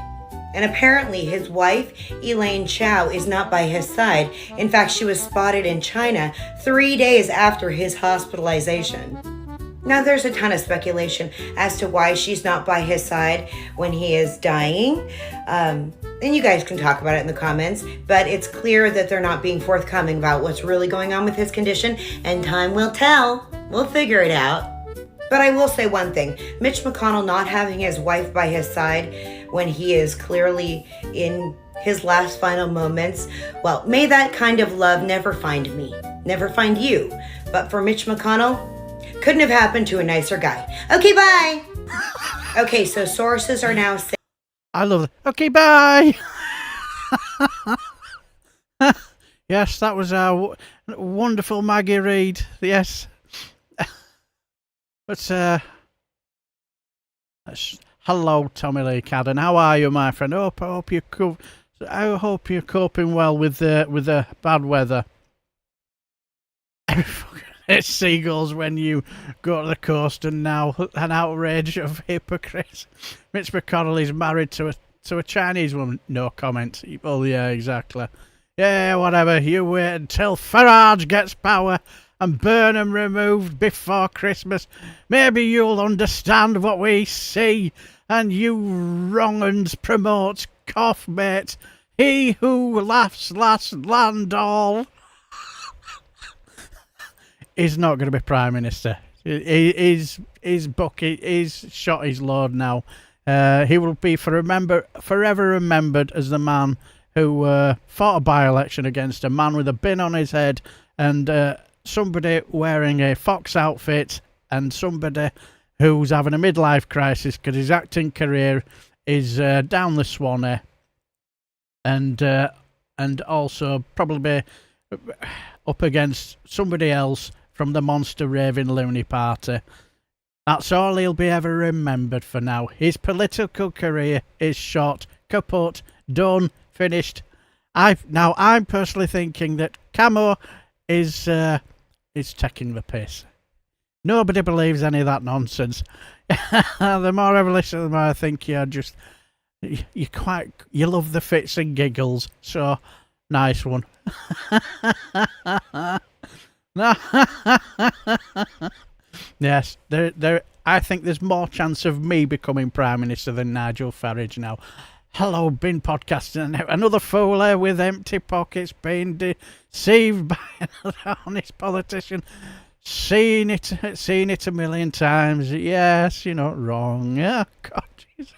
And apparently his wife, Elaine Chao, is not by his side. In fact, she was spotted in China 3 days after his hospitalization. Now, there's a ton of speculation as to why she's not by his side when he is dying. And you guys can talk about it in the comments, but it's clear that they're not being forthcoming about what's really going on with his condition, and time will tell. We'll figure it out. But I will say one thing. Mitch McConnell not having his wife by his side when he is clearly in his last final moments, well, may that kind of love never find me, never find you. But for Mitch McConnell, couldn't have happened to a nicer guy. Okay, bye. Okay, so sources are now saying... I love it. Okay, bye. Yes, that was our wonderful Maggie Reed. Yes. But, hello, Tommy Lee Cadden. How are you, my friend? I hope you're coping well with the bad weather. It's seagulls when you go to the coast, and now an outrage of hypocrites. Mitch McConnell is married to a Chinese woman. No comment. Oh yeah, exactly. Yeah, whatever. You wait until Farage gets power and Burnham removed before Christmas. Maybe you'll understand what we see. And you wrong-uns promotes cough, mate. He who laughs last land all. He's not going to be Prime Minister. His bucket is shot his load now. He will be forever remembered as the man who fought a by-election against a man with a bin on his head and somebody wearing a fox outfit and somebody who's having a midlife crisis because his acting career is down the Swanee, and also probably up against somebody else from the monster raving loony party. That's all he'll be ever remembered for now. His political career is short, kaput, done, finished. I'm personally thinking that Camo is taking the piss. Nobody believes any of that nonsense. The more I've listened, the more I think you love the fits and giggles. So nice one. Yes, I think there's more chance of me becoming Prime Minister than Nigel Farage now. Hello, bin podcasting. Another fool here with empty pockets being deceived by another honest politician. Seen it a million times. Yes, you're not wrong. Yeah, God, Jesus.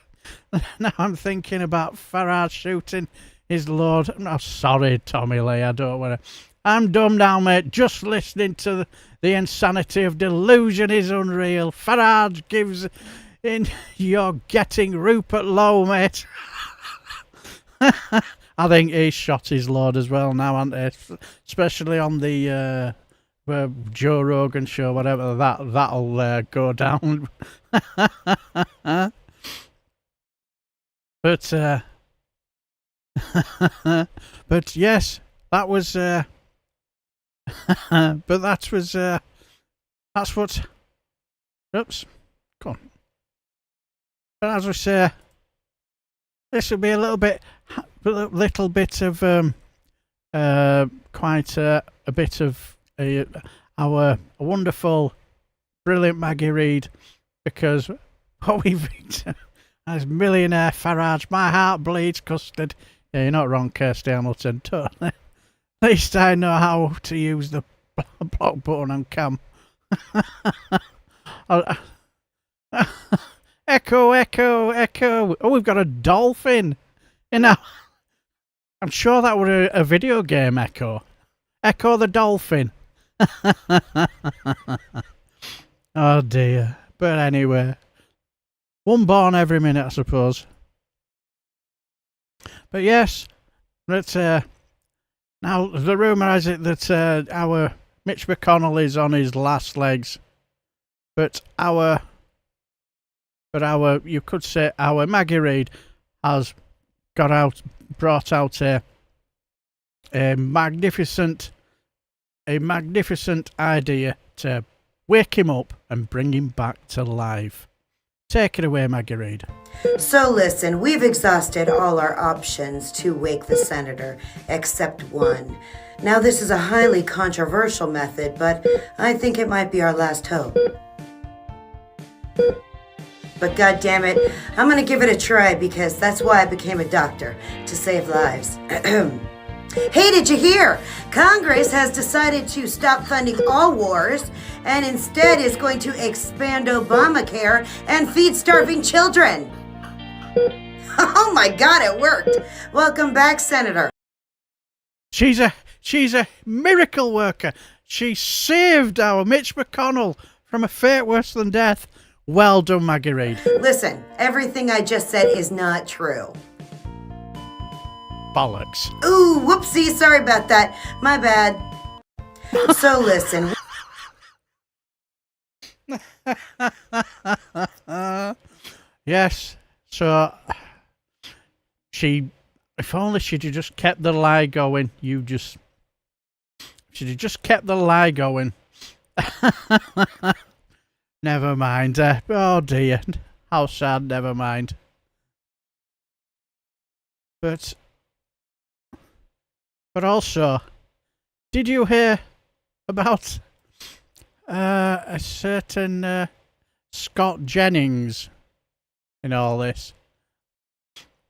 Now I'm thinking about Farage shooting his lord. No, sorry, Tommy Lee. I don't want to. I'm dumb now, mate. Just listening to the insanity of delusion is unreal. Farage gives in. You're getting Rupert Lowe, mate. I think he shot his lord as well now, hasn't he? Especially on the Joe Rogan show, whatever. That'll go down. But but yes, that was. But that's what. Oops, come on. But as we say, this will be a little bit of quite a bit of our wonderful, brilliant Maggie Reid, because what we've as millionaire Farage, my heart bleeds custard. Yeah, you're not wrong, Kirsty Hamilton. Totally. At least I know how to use the block button on cam. Echo, echo, echo. Oh, we've got a dolphin. You know, I'm sure that was a video game, Echo. Echo the dolphin. Oh dear. But anyway, one born every minute, I suppose. But yes, but now the rumour has it that our Mitch McConnell is on his last legs, but our you could say our Maggie Reid has brought out a magnificent idea to wake him up and bring him back to life. Take it away, Maggie Reid. So listen, we've exhausted all our options to wake the senator, except one. Now this is a highly controversial method, but I think it might be our last hope. But God damn it, I'm gonna give it a try because that's why I became a doctor, to save lives. Hey, did you hear? Congress has decided to stop funding all wars and instead is going to expand Obamacare and feed starving children. Oh my God, it worked. Welcome back, Senator. She's a miracle worker. She saved our Mitch McConnell from a fate worse than death. Well done, Maggie Reid. Listen, everything I just said is not true. Bollocks. Ooh, whoopsie, sorry about that. My bad. So listen. Yes, so if only she'd have just kept the lie going, she'd have just kept the lie going. Never mind. Oh dear, how sad, never mind. But also, did you hear about a certain Scott Jennings in all this?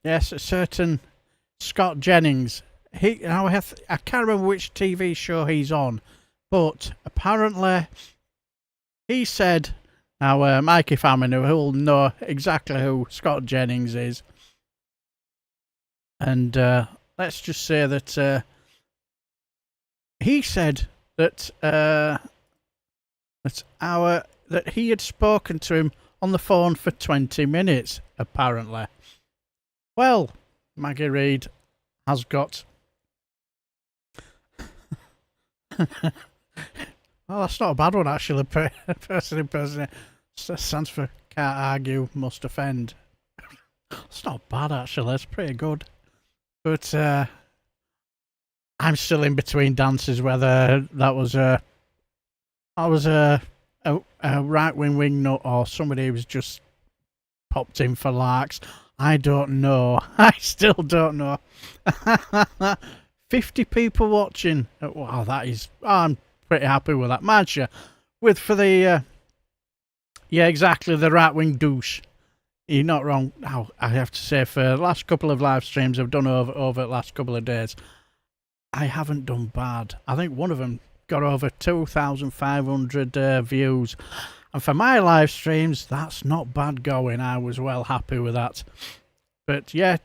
Yes, a certain Scott Jennings. I can't remember which TV show he's on, but apparently he said, now Mikey Famine, who will know exactly who Scott Jennings is, and let's just say that he said that that he had spoken to him on the phone for 20 minutes, apparently. Well, Maggie Reid has got... Well, that's not a bad one, actually. Person impersonator stands for can't argue, must offend. It's not bad, actually. It's pretty good. But I'm still in between dances whether that was a right-wing wingnut or somebody who was just popped in for larks. I don't know. I still don't know. 50 people watching. Wow, that is... I'm pretty happy with that. Mancha, yeah, exactly, the right-wing douche. You're not wrong. Now, I have to say, for the last couple of live streams I've done over the last couple of days, I haven't done bad. I think one of them got over 2,500 views. And for my live streams, that's not bad going. I was well happy with that. But yeah,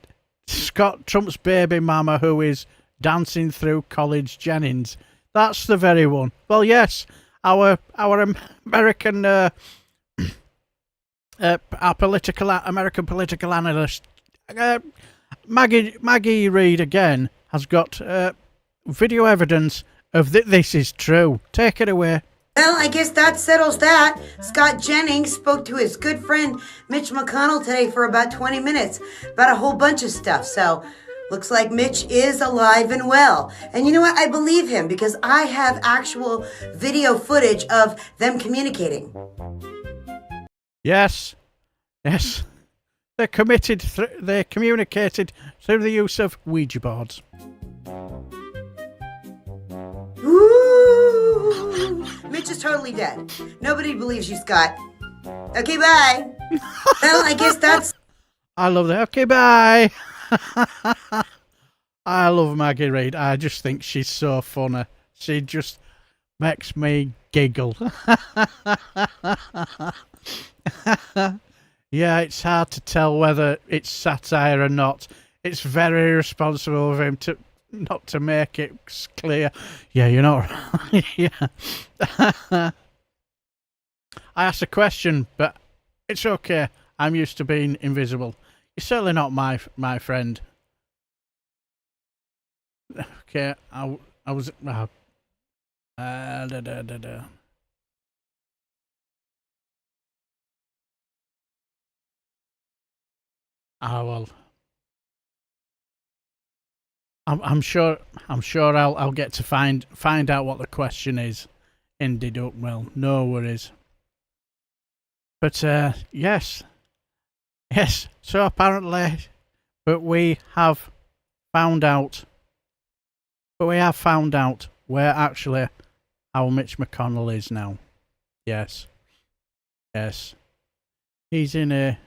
Scott Trump's baby mama who is dancing through College Jennings. That's the very one. Well, yes, our American American political analyst Maggie Reid again has got video evidence of this is true. Take it away. Well, I guess that settles that. Scott Jennings spoke to his good friend Mitch McConnell today for about 20 minutes about a whole bunch of stuff. So, looks like Mitch is alive and well. And you know what? I believe him because I have actual video footage of them communicating. Yes. They communicated through the use of Ouija boards. Ooh, Mitch is totally dead. Nobody believes you, Scott. Okay, bye. Well, I guess that's... I love that. Okay, bye. I love Maggie Reed. I just think she's so funny. She just makes me giggle. Yeah, it's hard to tell whether it's satire or not. It's very responsible of him to not to make it clear. Yeah, you're not right. Yeah. I asked a question, but it's okay. I'm used to being invisible. You're certainly not my friend. Okay, I was... well, I'm sure I'll get to find out what the question is. Ended up well, no worries. But yes. So apparently, we have found out where actually our Mitch McConnell is now. Yes. He's in a...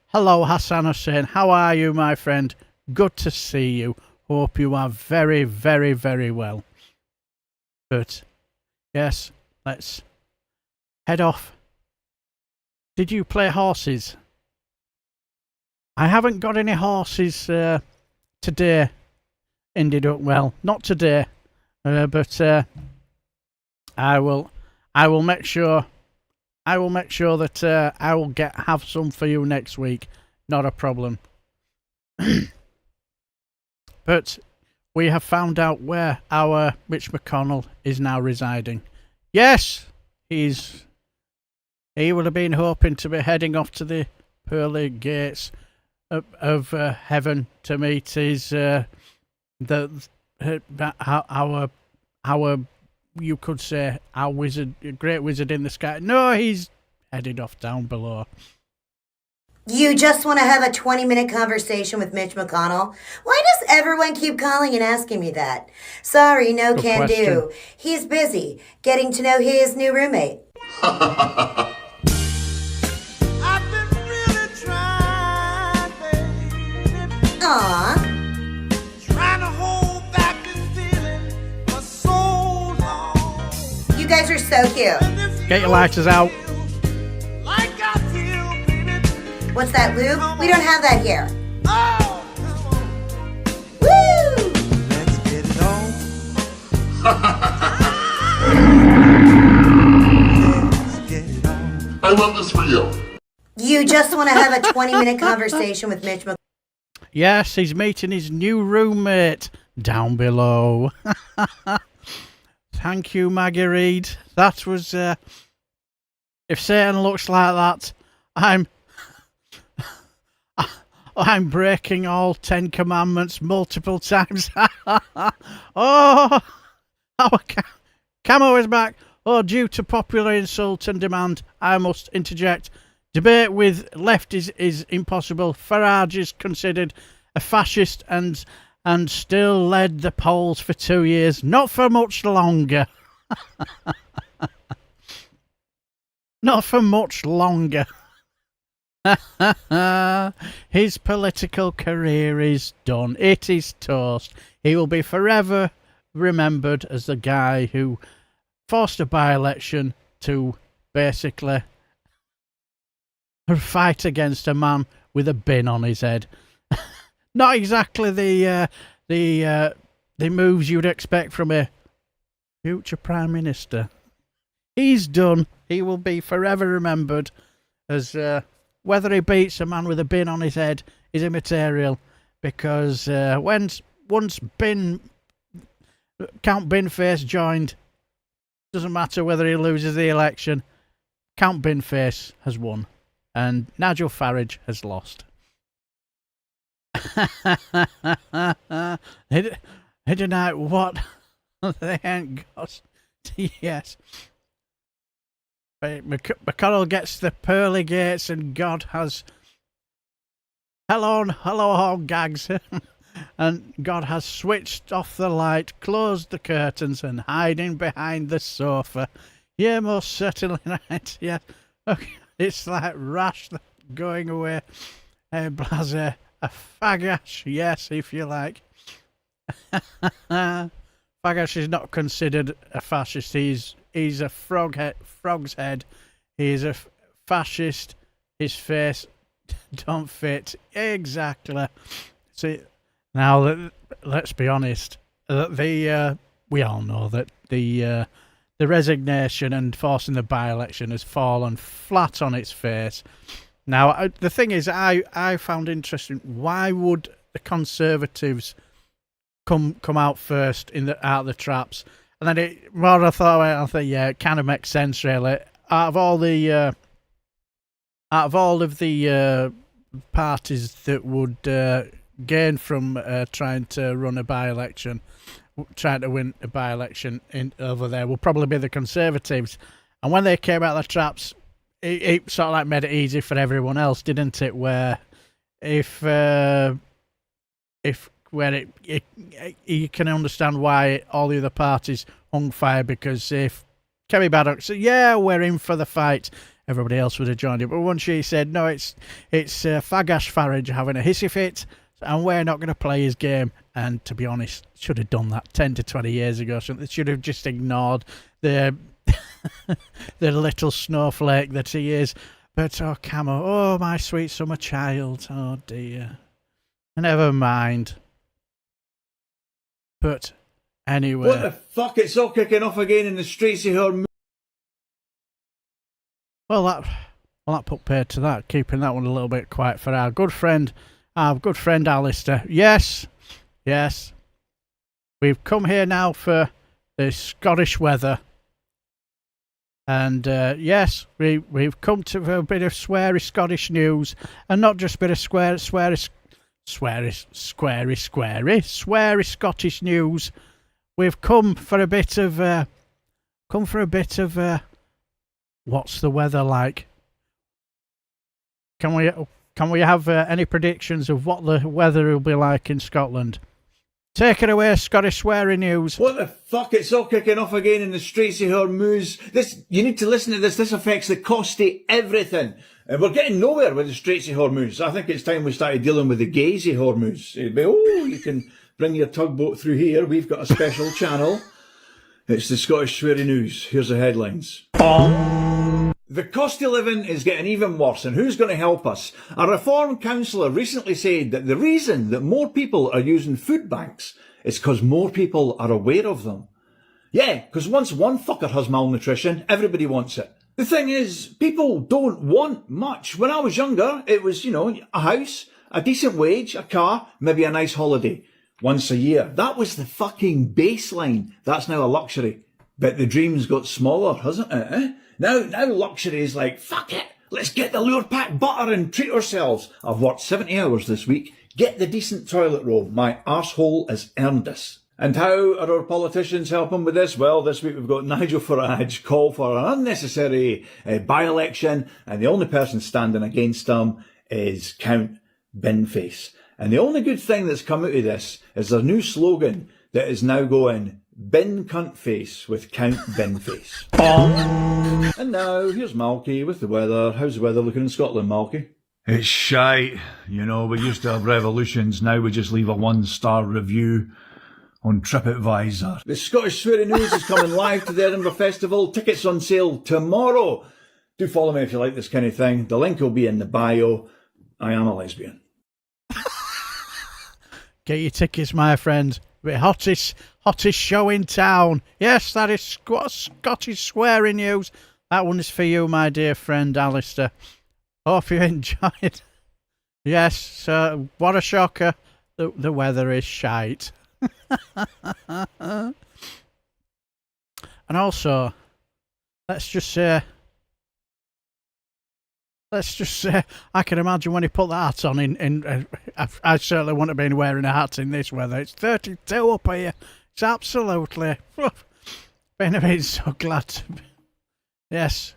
Hello, Hassan Hussein. How are you, my friend? Good to see you. Hope you are very, very, very well. But, yes, let's head off. Did you play horses? I haven't got any horses today. Ended up well. Not today. But I will make sure... I will make sure that I will have some for you next week. Not a problem. But we have found out where our Mitch McConnell is now residing. Yes, he would have been hoping to be heading off to the pearly gates of heaven to meet his our you could say our wizard, great wizard in the sky. No, he's headed off down below. You just want to have a 20-minute conversation with Mitch McConnell? Why does everyone keep calling and asking me that? Sorry, no Good can question. do. He's busy getting to know his new roommate. I've been really trying, baby. Aww. Trying to hold back this feeling for so long. You guys are so cute. Get your lighters out. Like I feel, baby. What's that, lube? We don't have that here. Oh, come on. Woo! Let's get it on. Let's get it on. I love this video. You just want to have a 20-minute conversation with Mitch McConnell. Yes, he's meeting his new roommate down below. Thank you, Maggie Reed. That was... if Satan looks like that, I'm breaking all 10 commandments multiple times. Oh, our camo is back. Oh, due to popular insult and demand, I must interject. Debate with left is impossible. Farage is considered a fascist and still led the polls for 2 years. Not for much longer. Not for much longer. His political career is done. It is toast. He will be forever remembered as the guy who forced a by-election to basically fight against a man with a bin on his head. Not exactly the moves you'd expect from a future Prime Minister. He's done. He will be forever remembered as whether he beats a man with a bin on his head is immaterial, because once Count Binface joined, doesn't matter whether he loses the election, Count Binface has won and Nigel Farage has lost. They deny what they ain't got. Yes. McConnell gets the pearly gates and God has hello all gags. And God has switched off the light, closed the curtains, and hiding behind the sofa. Yeah, most certainly right. Yeah, okay. It's like Rash going away. Hey, Blasé, a fagash, yes, if you like. Fagash is not considered a fascist. He's a frog's head. He's a fascist. His face don't fit exactly. See, now let's be honest. We all know that the resignation and forcing the by-election has fallen flat on its face. Now, the thing is, I found interesting. Why would the Conservatives come out first out of the traps? And then I thought, yeah, it kind of makes sense, really. Out of all of the parties that would gain from trying to run a by-election, trying to win a by-election over there, will probably be the Conservatives. And when they came out of the traps, it sort of like made it easy for everyone else, didn't it? Where you can understand why all the other parties hung fire, because if Kerry Baddock said, yeah, we're in for the fight, everybody else would have joined it. But once she said, no, it's Fagash Farage having a hissy fit, and we're not going to play his game. And to be honest, should have done that 10 to 20 years ago. So they should have just ignored the the little snowflake that he is. But oh, Camo, oh my sweet summer child, oh dear. Never mind. But anyway. What the fuck? It's all kicking off again in the streets of here. Well, that put paid to that, keeping that one a little bit quiet for our good friend Alistair. Yes. We've come here now for the Scottish weather. And yes, we've come to a bit of sweary Scottish news, and not just a bit of sweary Scottish news. We've come for a bit of what's the weather like? Can we have any predictions of what the weather will be like in Scotland? Take it away, Scottish swearing news. What the fuck? It's all kicking off again in the streets of Hormuz. You need to listen to this. This affects the cost of everything. And we're getting nowhere with the Straits of Hormuz. I think it's time we started dealing with the gays of Hormuz. It'd be, you can bring your tugboat through here. We've got a special channel. It's the Scottish Swearing News. Here's the headlines. The cost of living is getting even worse, and who's going to help us? A Reform councillor recently said that the reason that more people are using food banks is because more people are aware of them. Yeah, because once one fucker has malnutrition, everybody wants it. The thing is, people don't want much. When I was younger, it was, a house, a decent wage, a car, maybe a nice holiday. Once a year. That was the fucking baseline. That's now a luxury. But the dream's got smaller, hasn't it, eh? Now luxury is like, fuck it, let's get the lure pack butter and treat ourselves. I've worked 70 hours this week. Get the decent toilet roll. My arsehole has earned this. And how are our politicians helping with this? Well, this week we've got Nigel Farage call for an unnecessary by-election, and the only person standing against him is Count Binface. And the only good thing that's come out of this is a new slogan that is now going, Bin Cunt Face with Count Binface. And now, here's Malky with the weather. How's the weather looking in Scotland, Malky? It's shite. We used to have revolutions. Now we just leave a 1-star review on TripAdvisor. The Scottish Swearing News is coming live to the Edinburgh Festival. Tickets on sale tomorrow. Do follow me if you like this kind of thing. The link will be in the bio. I am a lesbian. Get your tickets, my friend. The hottest show in town. Yes, that is Scottish swearing news. That one is for you, my dear friend Alistair. Hope you enjoyed. Yes, what a shocker. The weather is shite. And also, let's just say, I can imagine when he put that hat on. I certainly wouldn't have been wearing a hat in this weather. It's 32 up here. It's absolutely. Been so glad to be. Yes,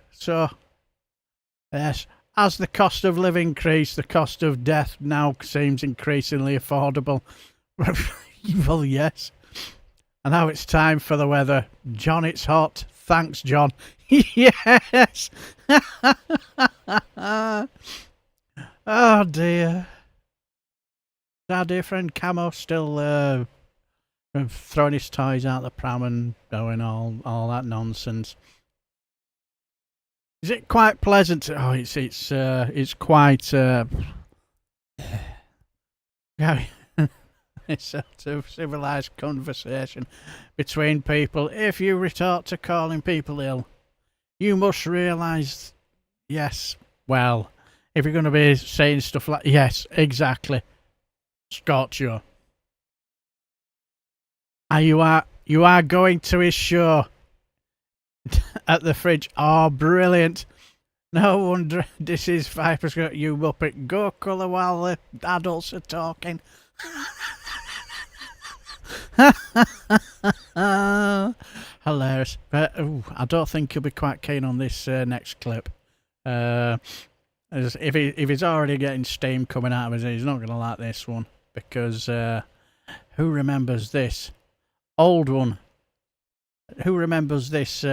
as the cost of living increased, the cost of death now seems increasingly affordable. Well, yes. And now it's time for the weather. John, it's hot. Thanks, John. Yes. Oh, dear. Our dear friend Camo still throwing his toys out the pram and doing all that nonsense. Is it quite pleasant? Oh, it's quite yeah, it's sort of civilized conversation between people. If you retort to calling people ill, you must realise, yes, well, if you're going to be saying stuff like, yes, exactly, Scotcho. And you are going to his show at the fridge. Oh, brilliant. No wonder this is Viper's got you muppet. Go colour while the adults are talking. Hilarious. But I don't think you'll be quite keen on this next clip. If he's already getting steam coming out of his, he's not going to like this one. Because who remembers this? Old one. Who remembers this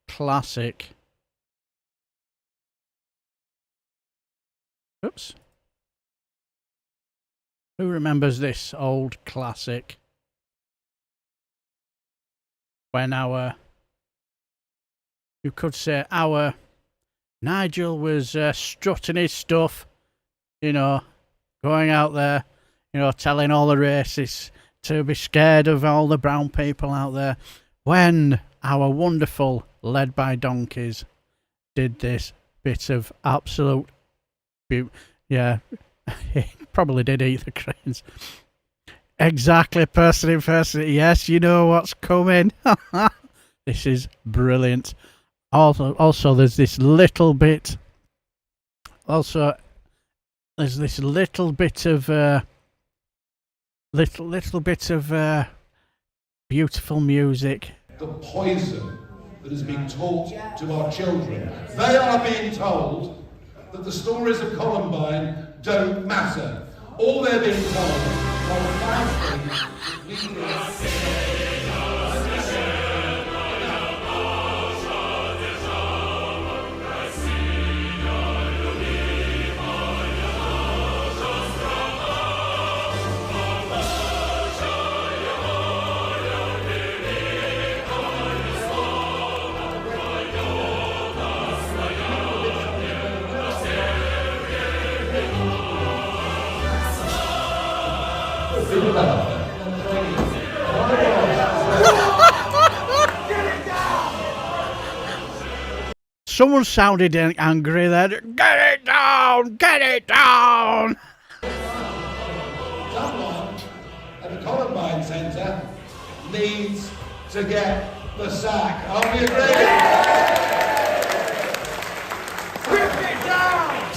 classic? Oops. Who remembers this old classic? When you could say our Nigel was strutting his stuff, you know, going out there, you know, telling all the racists to be scared of all the brown people out there. When our wonderful Led by Donkeys did this bit of absolute yeah, he probably did eat the cranes. Exactly, person in person. Yes, you know what's coming. This is brilliant. Also, there's this little bit. Also, there's this little bit of little bit of beautiful music. The poison that is being taught to our children. They are being told that the stories of Columbine don't matter. All they're being told are the five things that Someone sounded angry there. Get it down! Get it down! Someone at the Columbine Centre needs to get the sack. Are we agreed? Rip it down!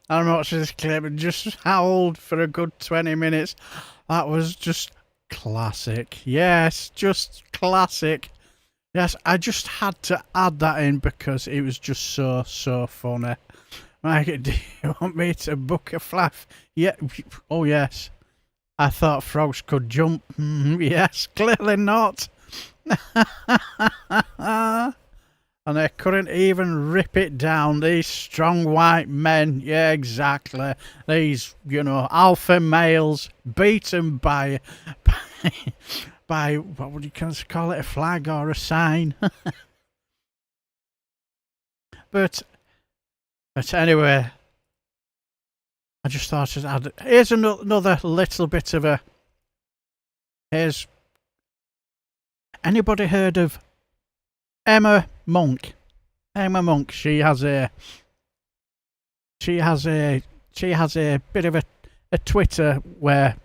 I'm watching this clip and just howled for a good 20 minutes. That was just classic. Yes, just classic. Yes, I just had to add that in because it was just so funny. Like, do you want me to book a flaff? Yeah. Oh, yes. I thought frogs could jump. Yes, clearly not. And they couldn't even rip it down. These strong white men. Yeah, exactly. These, you know, alpha males beaten by what would you call it, a flag or a sign? But anyway, I just thought I'd add. Here's another little bit of a. Here's. Anybody heard of Emma Monk? Emma Monk. She has a bit of a Twitter where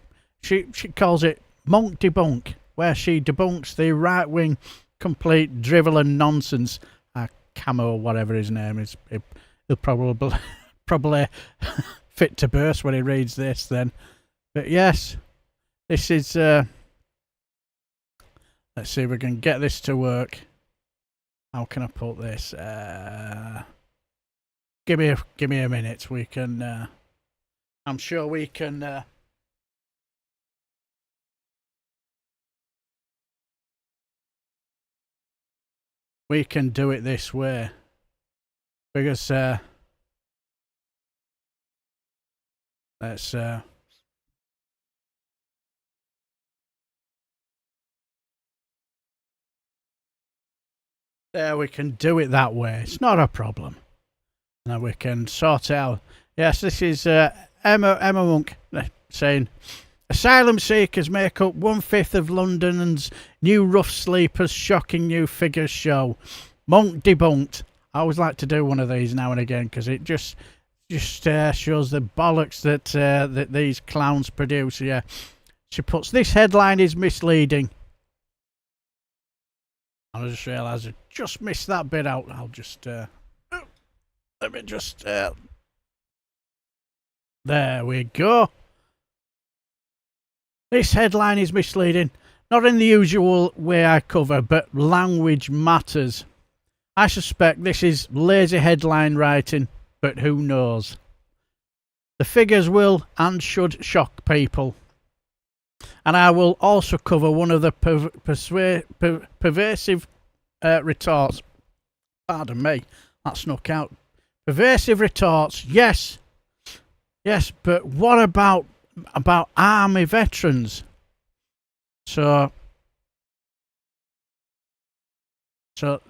she calls it Monk Debunk, where she debunks the right wing complete drivel and nonsense. Camo, whatever his name is, he'll probably fit to burst when he reads this. Then, but yes, this is Let's see if we can get this to work. How can I put this? Give me a minute. We can. I'm sure we can. We can do it this way because let's. There, we can do it that way. It's not a problem. Now we can sort it out. Yes, this is Emma Monk saying, asylum seekers make up 1/5 of London's new rough sleepers. Shocking new figures show. Monk debunked. I always like to do one of these now and again because it just shows the bollocks that these clowns produce. Yeah, she puts this headline is misleading. I just realised I just missed that bit out. I'll just let me just there we go. This headline is misleading. Not in the usual way I cover, but language matters. I suspect this is lazy headline writing, but who knows? The figures will and should shock people. And I will also cover one of the pervasive retorts. Pardon me, that snuck out. Pervasive retorts, yes, but what about army veterans? So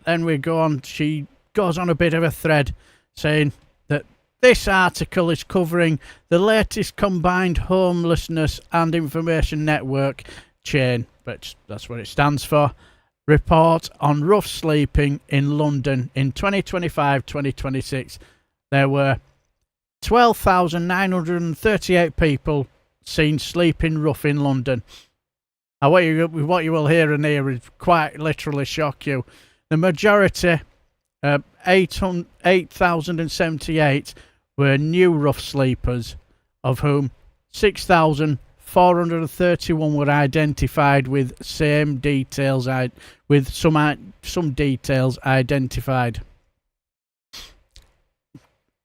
then we go on. She goes on a bit of a thread saying that this article is covering the latest combined homelessness and information network chain, but that's what it stands for. Report on rough sleeping in London in 2025-2026. There were 12,938 people seen sleeping rough in London. Now, what you will hear and hear is quite literally shock you. The majority, 8,078, were new rough sleepers, of whom 6,431 were identified with some details identified.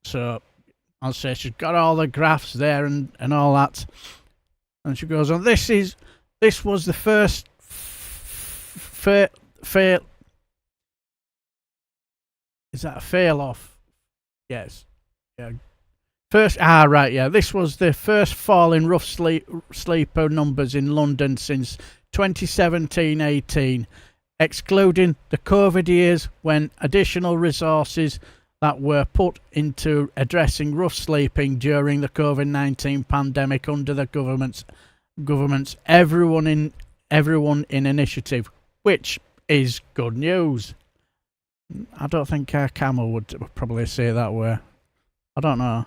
So I'll say she's got all the graphs there and all that, and she goes on. This was the first fail. Is that a fail off? Yes. Yeah. Right, yeah. This was the first fall in rough sleeper numbers in London since 2017-18, excluding the COVID years when additional resources that were put into addressing rough sleeping during the COVID-19 pandemic under the government's Everyone in initiative, which is good news. I don't think Camel would probably say it that way. I don't know.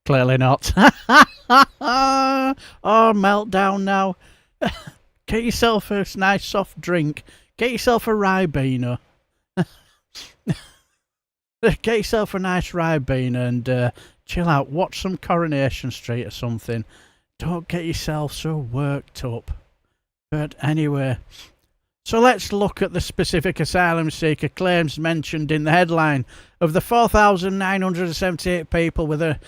Clearly not. Oh, meltdown now. Get yourself a nice soft drink. Get yourself a Ribena. Get yourself a nice Ribena and chill out. Watch some Coronation Street or something. Don't get yourself so worked up. But anyway, so let's look at the specific asylum seeker claims mentioned in the headline. Of the 4,978 people with a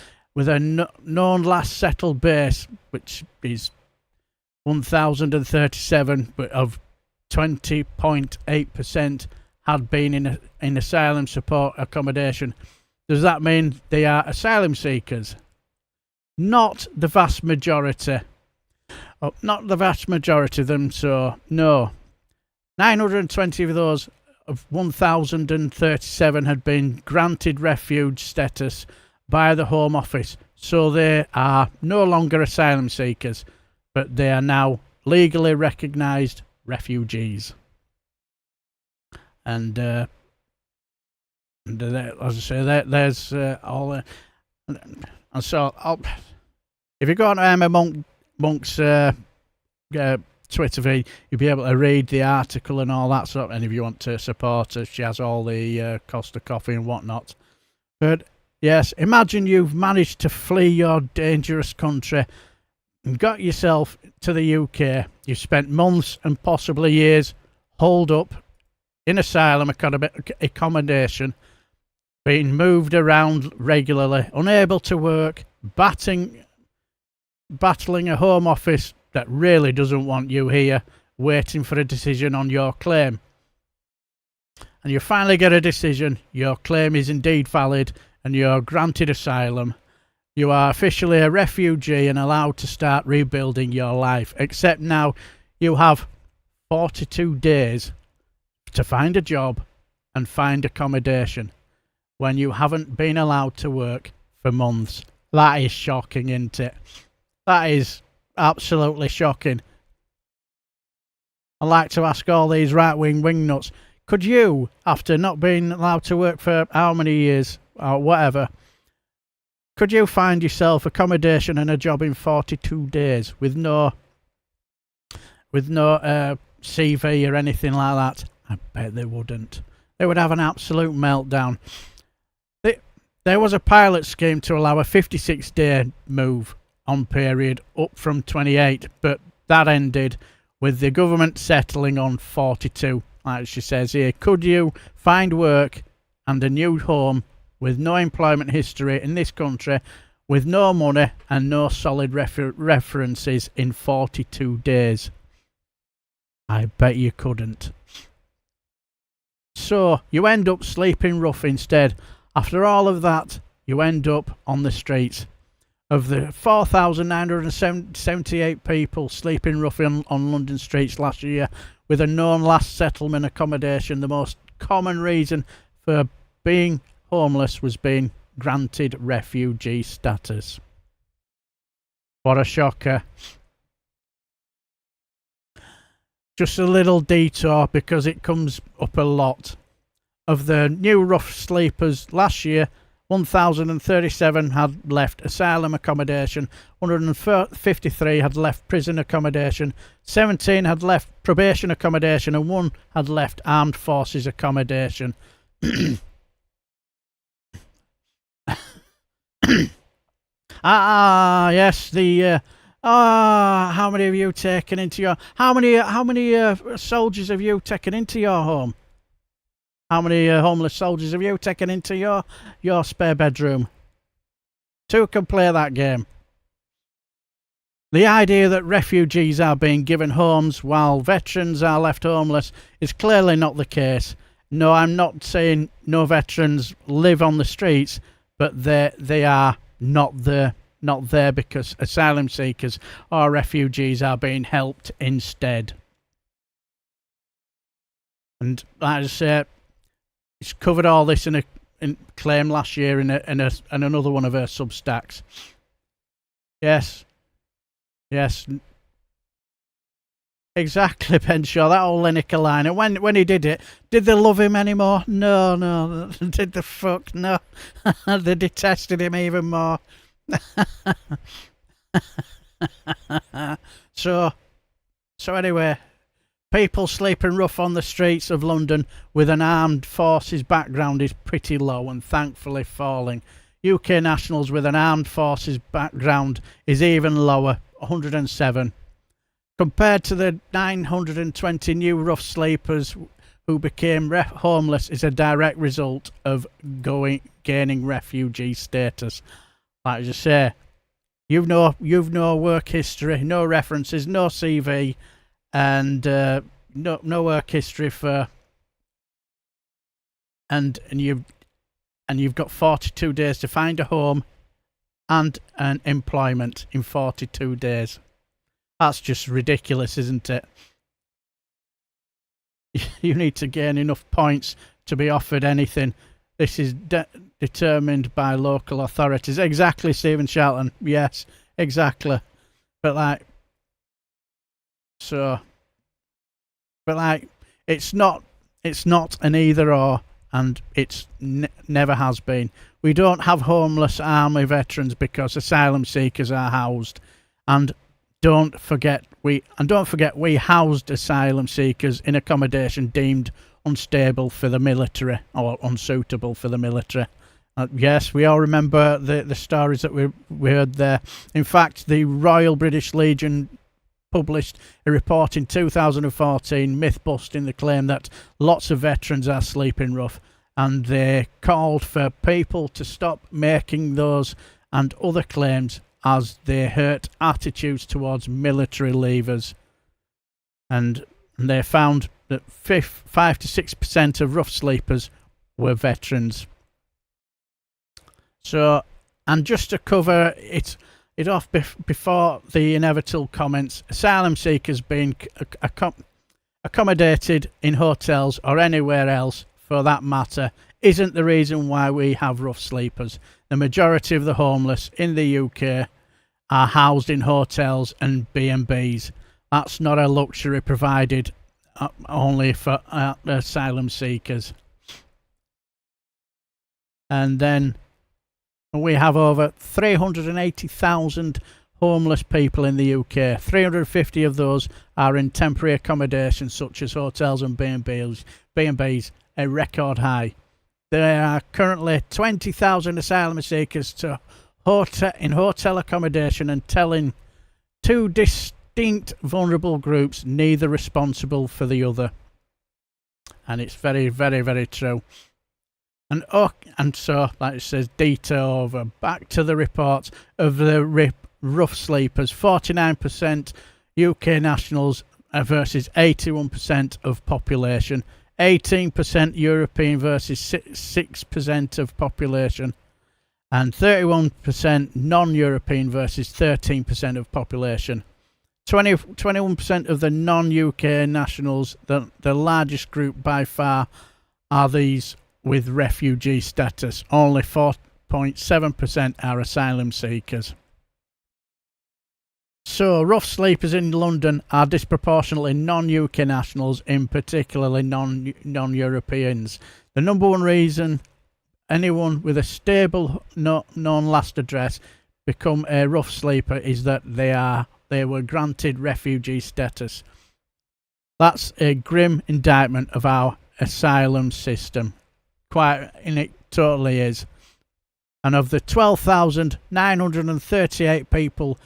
known last settled base, which is 1,037, but of 20.8% had been in asylum support accommodation. Does that mean they are asylum seekers? Not the vast majority. Oh, not the vast majority of them, so no. 920 of those of 1,037 had been granted refuge status by the Home Office, so they are no longer asylum seekers, but they are now legally recognised refugees. And as I say, there's all. And so, if you go on Emma Monk's Twitter feed, you'll be able to read the article and all that sort. And if you want to support her, she has all the cost of coffee and whatnot. But yes, imagine you've managed to flee your dangerous country and got yourself to the UK. You spent months and possibly years holed up in asylum accommodation, being moved around regularly, unable to work, battling a Home Office that really doesn't want you here, waiting for a decision on your claim. And you finally get a decision. Your claim is indeed valid and you're granted asylum. You are officially a refugee and allowed to start rebuilding your life. Except now you have 42 days to find a job and find accommodation when you haven't been allowed to work for months. That is shocking, isn't it? That is absolutely shocking. I'd like to ask all these right-wing wingnuts, could you, after not being allowed to work for how many years or whatever, could you find yourself accommodation and a job in 42 days with no CV or anything like that? I bet they wouldn't. They would have an absolute meltdown. There was a pilot scheme to allow a 56-day move on period up from 28, but that ended with the government settling on 42. Like she says here, could you find work and a new home with no employment history in this country, with no money and no solid references in 42 days? I bet you couldn't. So you end up sleeping rough instead. After all of that, you end up on the streets. Of the 4,978 people sleeping rough on London streets last year, with a known last settlement accommodation, the most common reason for being homeless was being granted refugee status. What a shocker. Just a little detour because it comes up a lot. Of the new rough sleepers last year, 1,037 had left asylum accommodation, 153 had left prison accommodation, 17 had left probation accommodation, and 1 had left armed forces accommodation. Yes, how many have you taken into your... How many soldiers have you taken into your home? How many homeless soldiers have you taken into your spare bedroom? 2 can play that game. The idea that refugees are being given homes while veterans are left homeless is clearly not the case. No, I'm not saying no veterans live on the streets, but they are not there because asylum seekers or refugees are being helped instead. And like I say, it's covered all this in a claim last year in another one of her Substacks. Yes. Exactly, Penshaw. That old Lineker line. And when he did it, did they love him anymore? No. Did the fuck? No. They detested him even more. So anyway, people sleeping rough on the streets of London with an armed forces background is pretty low and thankfully falling. UK nationals with an armed forces background is even lower, 107. Compared to the 920 new rough sleepers who became homeless is a direct result of gaining refugee status. Like I say, you've no work history, no references, no CV, and no work history for, and you've got 42 days to find a home and an employment in 42 days. That's just ridiculous, isn't it? You need to gain enough points to be offered anything. This is determined by local authorities. Exactly, Stephen Shelton. Yes, exactly. But it's not an either or, and it's never has been. We don't have homeless army veterans because asylum seekers are housed, and don't forget we housed asylum seekers in accommodation deemed unstable for the military or unsuitable for the military. Yes, we all remember the stories that we heard there. In fact, the Royal British Legion published a report in 2014 myth-busting the claim that lots of veterans are sleeping rough, and they called for people to stop making those and other claims as they hurt attitudes towards military leavers. And they found that 5 to 6% of rough sleepers were veterans. So, and just to cover it off before the inevitable comments, asylum seekers being accommodated in hotels or anywhere else for that matter isn't the reason why we have rough sleepers. The majority of the homeless in the UK are housed in hotels and B&Bs. That's not a luxury provided only for asylum seekers. And then we have over 380,000 homeless people in the UK. 350 of those are in temporary accommodation such as hotels and B&Bs, a record high. There are currently 20,000 asylum seekers in hotel accommodation, and telling two distinct vulnerable groups, neither responsible for the other. And it's very, very, very true. And so, like it says, detail over. Back to the report of the rough sleepers. 49% UK nationals versus 81% of population. 18% European versus 6% of population. And 31% non-European versus 13% of population. 21% of the non-UK nationals, the largest group by far, are these with refugee status. Only 4.7% are asylum seekers. So, rough sleepers in London are disproportionately non-UK nationals, in particularly non-Europeans. The number one reason anyone with a stable non-last address become a rough sleeper is that they were granted refugee status. That's a grim indictment of our asylum system. It totally is. And of the 12,938 people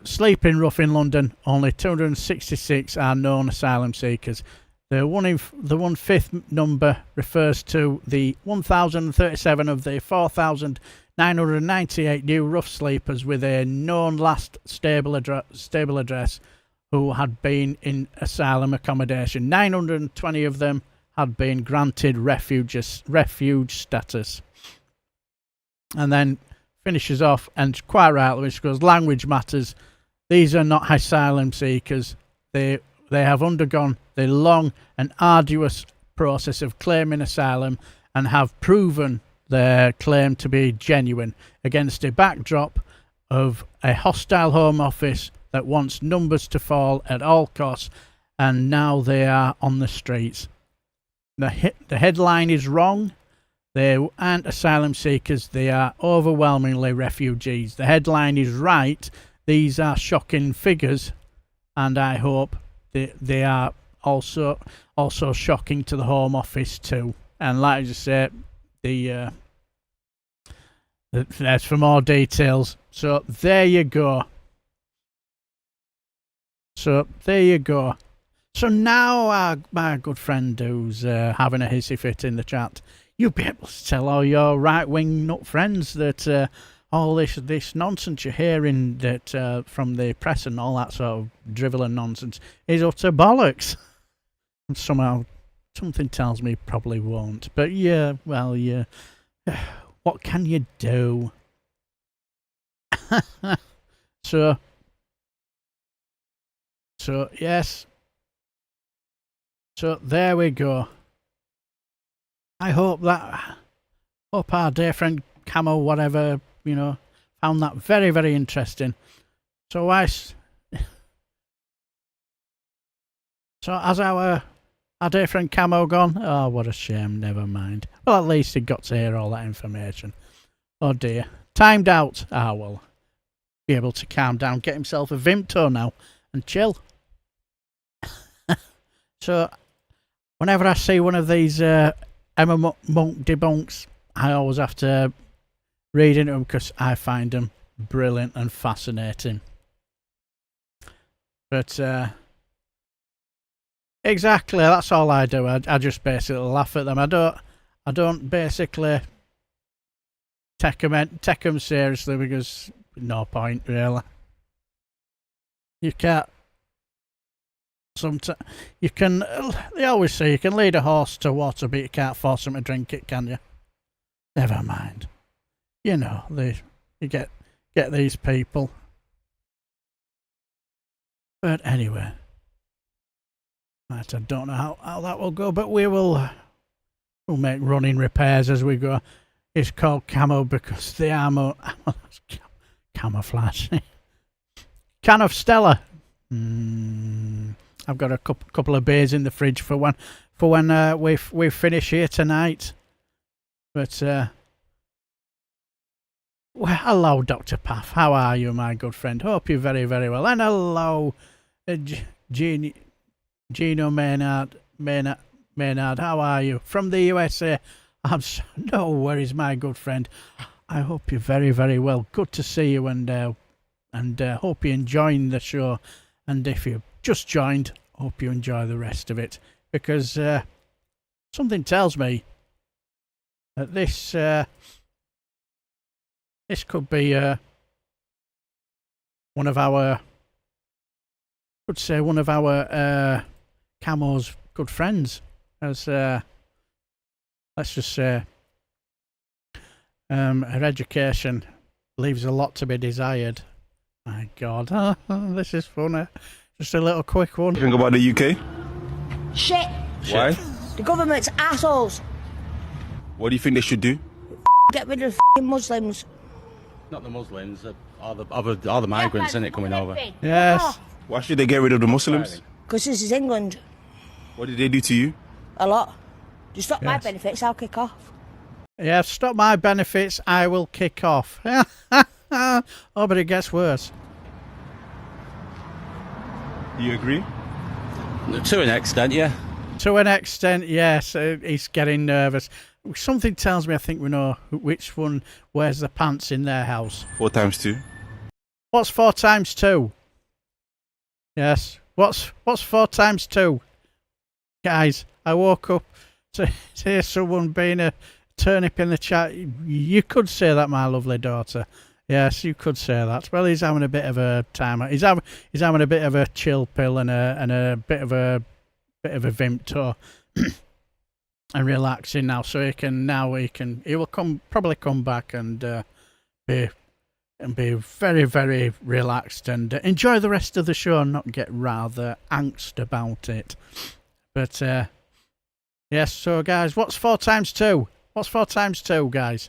sleeping rough in London, only 266 are known asylum seekers. The 1/5 number refers to the 1,037 of the 4,998 new rough sleepers with a known last stable address who had been in asylum accommodation. 920 of them had been granted refuge status. And then finishes off, and quite rightly, which goes, language matters. These are not asylum seekers. They have undergone the long and arduous process of claiming asylum and have proven their claim to be genuine against a backdrop of a hostile Home Office that wants numbers to fall at all costs, and now they are on the streets. The headline is wrong. They aren't asylum seekers. They are overwhelmingly refugees. The headline is right. These are shocking figures, and I hope they are also shocking to the Home Office too. And like I just said, there's for more details. So there you go. So now my good friend who's having a hissy fit in the chat, you'll be able to tell all your right-wing nut friends that all this nonsense you're hearing that from the press and all that sort of drivel and nonsense is utter bollocks. And somehow something tells me probably won't. But yeah, well, yeah. What can you do? So yes. So there we go. I hope our dear friend Camo, whatever, found that very, very interesting. So has our dear friend Camo gone? Oh, what a shame. Never mind. Well, at least he got to hear all that information. Oh dear. Timed out. Well, be able to calm down, get himself a Vimto now, and chill. So, whenever I see one of these Emma Monk debunks, I always have to read into them because I find them brilliant and fascinating. But exactly, that's all I do. I just basically laugh at them. I don't basically take them seriously because no point really. You can't. Sometimes you can. They always say you can lead a horse to water, but you can't force him to drink it, can you? Never mind. You know, you get these people. But anyway, right, I don't know how that will go, but we'll make running repairs as we go. It's called camo because the armor camouflage. Can of Stella. I've got a couple of beers in the fridge for when we finish here tonight. But well, hello, Dr. Paff. How are you, my good friend? Hope you're very, very well. And hello, Gino Maynard. How are you? From the USA. No worries, my good friend. I hope you're very, very well. Good to see you, and hope you're enjoying the show. And if you just joined, hope you enjoy the rest of it, because something tells me that this could be one of our Camo's good friends, as let's just say her education leaves a lot to be desired. My God, this is funny. Just a little quick one. What do you think about the UK? Shit. Why? The government's assholes. What do you think they should do? Get rid of the Muslims. Not the Muslims, all the migrants, innit, coming over. Yes. Why should they get rid of the Muslims? Because this is England. What did they do to you? A lot. Just stop my benefits, I'll kick off. Yeah, stop my benefits, I will kick off. Oh, but it gets worse. Do you agree? To an extent, yeah. To an extent, yes. He's getting nervous. Something tells me I think we know which one wears the pants in their house. 4 times 2. What's 4 times 2? Yes. What's 4 times 2? Guys, I woke up to hear someone being a turnip in the chat. You could say that, my lovely daughter. Yes, you could say that. Well, he's having a bit of a time. He's having a bit of a chill pill and a bit of a Vimto and relaxing now. So he will probably come back and be very, very relaxed and enjoy the rest of the show and not get rather angst about it. But yes, so guys, what's 4 times 2? What's 4 times 2, guys?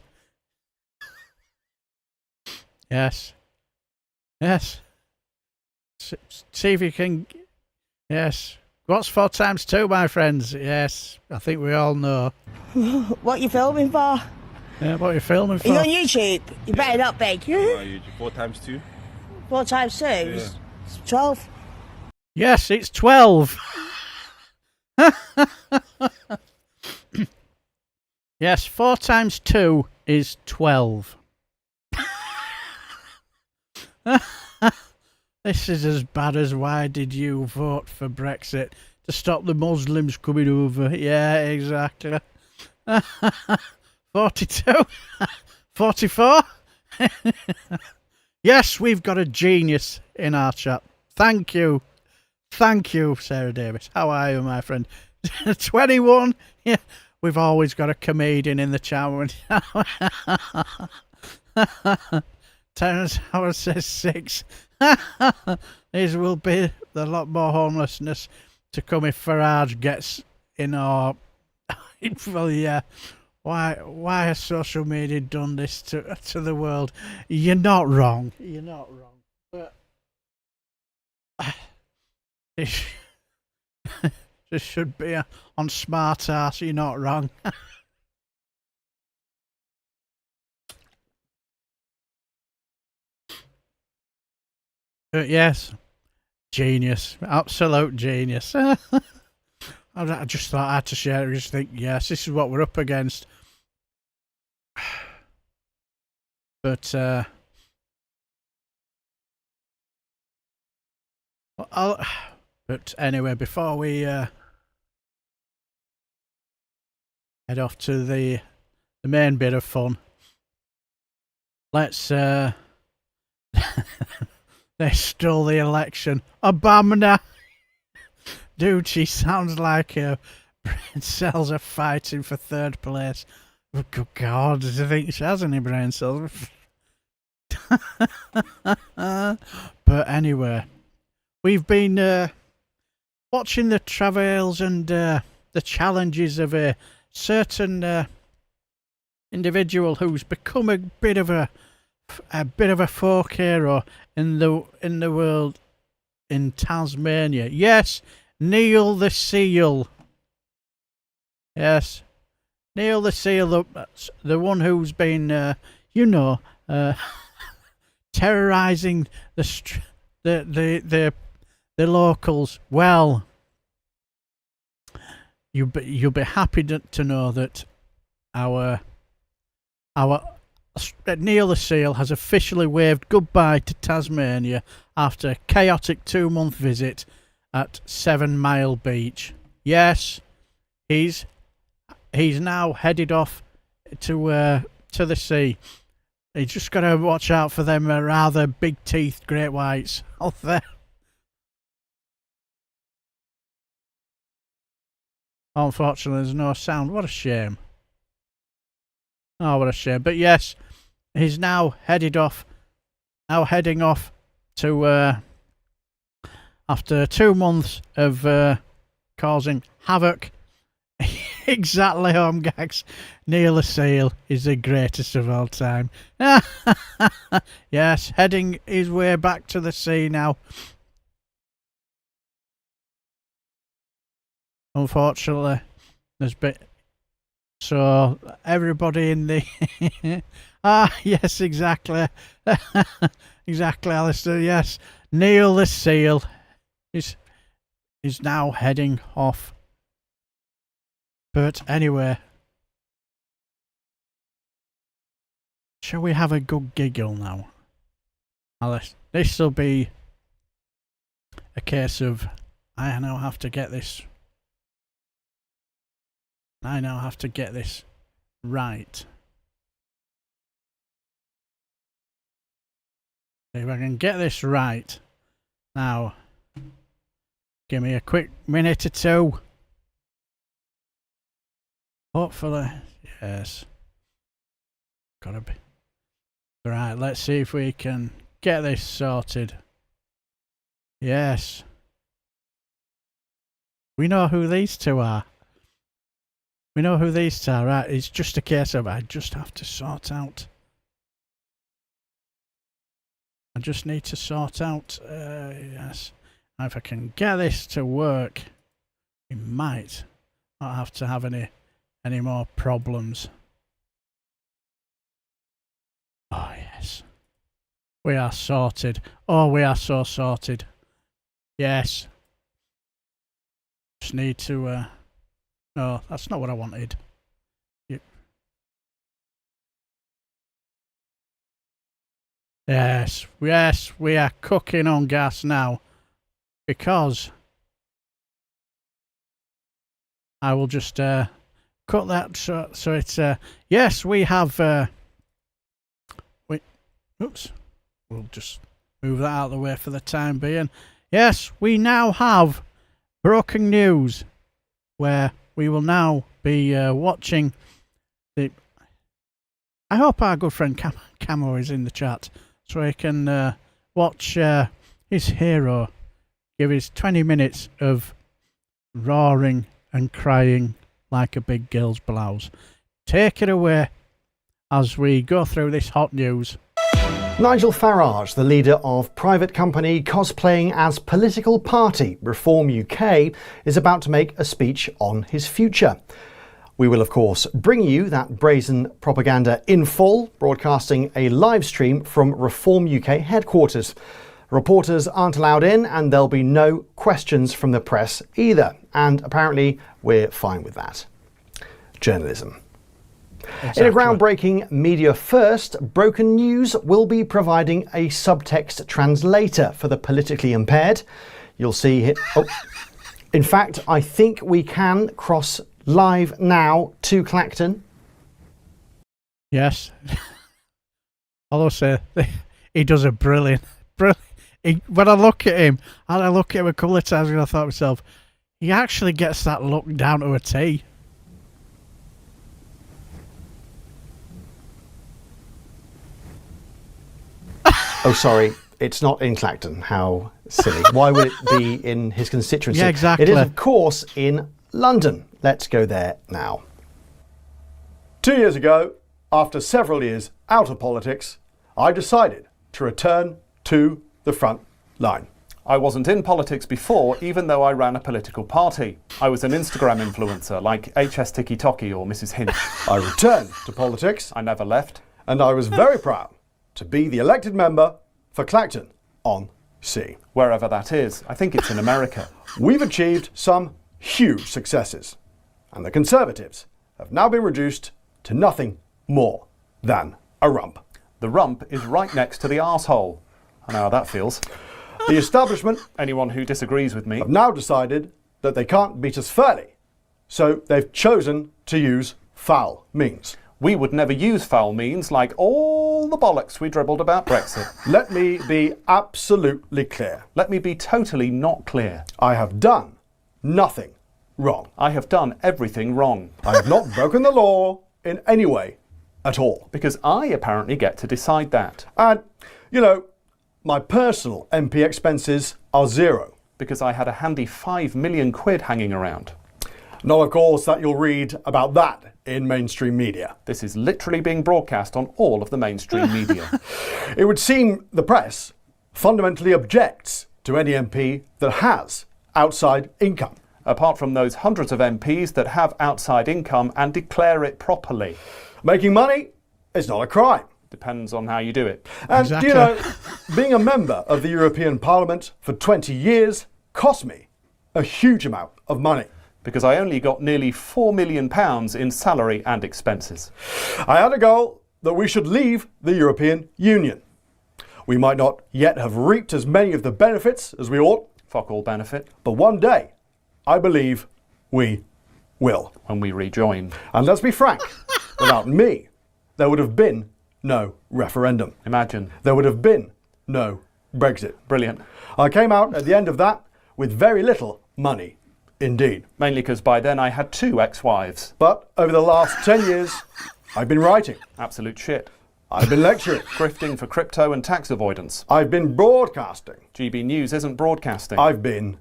Yes. Yes. See if you can. Yes. What's 4 times 2, my friends? Yes. I think we all know. What are you filming for? Yeah, what are you filming for? Are you on YouTube? You better not be. 4 times 2? 4 times 2? Yeah. 12. Yes, it's 12. Yes, 4 times 2 is 12. This is as bad as why did you vote for Brexit? To stop the Muslims coming over. Yeah, exactly. 42? 44? Yes, we've got a genius in our chat. Thank you. Thank you, Sarah Davis. How are you, my friend? 21? Yeah, we've always got a comedian in the chat. Terence Howard says 6. There will be a lot more homelessness to come if Farage gets in our... Well, yeah. Why has social media done this to the world? You're not wrong. You're not wrong. But this should be on smart ass. You're not wrong. But yes, genius, absolute genius. I just thought I had to share it. I just think, yes, this is what we're up against. But but anyway, before we head off to the main bit of fun, let's they stole the election. Obama, dude, she sounds like brain cells are fighting for third place. Oh, good God, do you think she has any brain cells? But anyway, we've been watching the travails and the challenges of a certain individual who's become a bit of a folk hero in the world in Tasmania. Yes, Neil the Seal. Yes, Neil the Seal, the one who's been, terrorising the locals. Well, you'll be happy to know that our Neil the Seal has officially waved goodbye to Tasmania after a chaotic 2-month visit at 7 Mile Beach. Yes, he's now headed off to the sea. You just got to watch out for them rather big-teethed great whites out there. Unfortunately, there's no sound. What a shame. Oh, what a shame. But yes, he's now heading off to, after 2 months of causing havoc. Exactly, home gags. Neil the Seal is the greatest of all time. Yes, heading his way back to the sea now. Unfortunately, so everybody in the yes, exactly. Exactly, Alistair. Yes, Neil the Seal is now heading off. But anyway, shall we have a good giggle now? Alice, this will be a case of I now have to get this right. If I can get this right. Now, give me a quick minute or two. Hopefully, yes. Gotta be. Right, let's see if we can get this sorted. Yes. We know who these two are. We know who these two are, right? It's just a case of I just have to sort out. I just need to sort out, yes. If I can get this to work, we might not have to have any more problems. Oh, yes. We are sorted. Oh, we are so sorted. Yes. Just need to, no, that's not what I wanted. Yes, we are cooking on gas now. Because I will just cut that so it's yes, we have oops. We'll just move that out of the way for the time being. Yes, we now have broken news where we will now be watching the I hope our good friend Camo is in the chat so he can watch his hero give his 20 minutes of roaring and crying like a big girl's blouse. Take it away as we go through this hot news. Nigel Farage, the leader of private company cosplaying as political party Reform UK, is about to make a speech on his future. We will, of course, bring you that brazen propaganda in full, broadcasting a live stream from Reform UK headquarters. Reporters aren't allowed in and there'll be no questions from the press either. And apparently we're fine with that. Journalism. In a groundbreaking media first, Broken News will be providing a subtext translator for the politically impaired. You'll see here. Oh. In fact, I think we can cross live now to Clacton. Yes. I'll say he does a brilliant. When I look at him, and I look at him a couple of times, and I thought to myself, he actually gets that look down to a T. Oh, sorry. It's not in Clacton. How silly. Why would it be in his constituency? Yeah, exactly. It is, of course, in London. Let's go there now. 2 years ago, after several years out of politics, I decided to return to the front line. I wasn't in politics before, even though I ran a political party. I was an Instagram influencer like HS Tiki Toki or Mrs. Hinch. I returned to politics. I never left. And I was very proud to be the elected member for Clacton on Sea. Wherever that is. I think it's in America. We've achieved some huge successes, and the Conservatives have now been reduced to nothing more than a rump. The rump is right next to the arsehole. I know how that feels. The establishment, anyone who disagrees with me, have now decided that they can't beat us fairly, so they've chosen to use foul means. We would never use foul means like all the bollocks we dribbled about Brexit. Let me be absolutely clear. Let me be totally not clear. I have done nothing wrong. I have done everything wrong. I have not broken the law in any way at all. Because I apparently get to decide that. And, you know, my personal MP expenses are zero. Because I had a handy 5 million quid hanging around. Not, of course, that you'll read about that in mainstream media. This is literally being broadcast on all of the mainstream media. It would seem the press fundamentally objects to any MP that has outside income. Apart from those hundreds of MPs that have outside income and declare it properly. Making money is not a crime. Depends on how you do it. And, you know, being a member of the European Parliament for 20 years cost me a huge amount of money. Because I only got nearly £4 million in salary and expenses. I had a goal that we should leave the European Union. We might not yet have reaped as many of the benefits as we ought. Fuck all benefit. But one day, I believe we will. When we rejoin. And let's be frank, without me, there would have been no referendum. Imagine. There would have been no Brexit. Brilliant. I came out at the end of that with very little money. Indeed. Mainly because by then I had 2 ex-wives. But over the last 10 years, I've been writing. Absolute shit. I've been lecturing. Grifting for crypto and tax avoidance. I've been broadcasting. GB News isn't broadcasting. I've been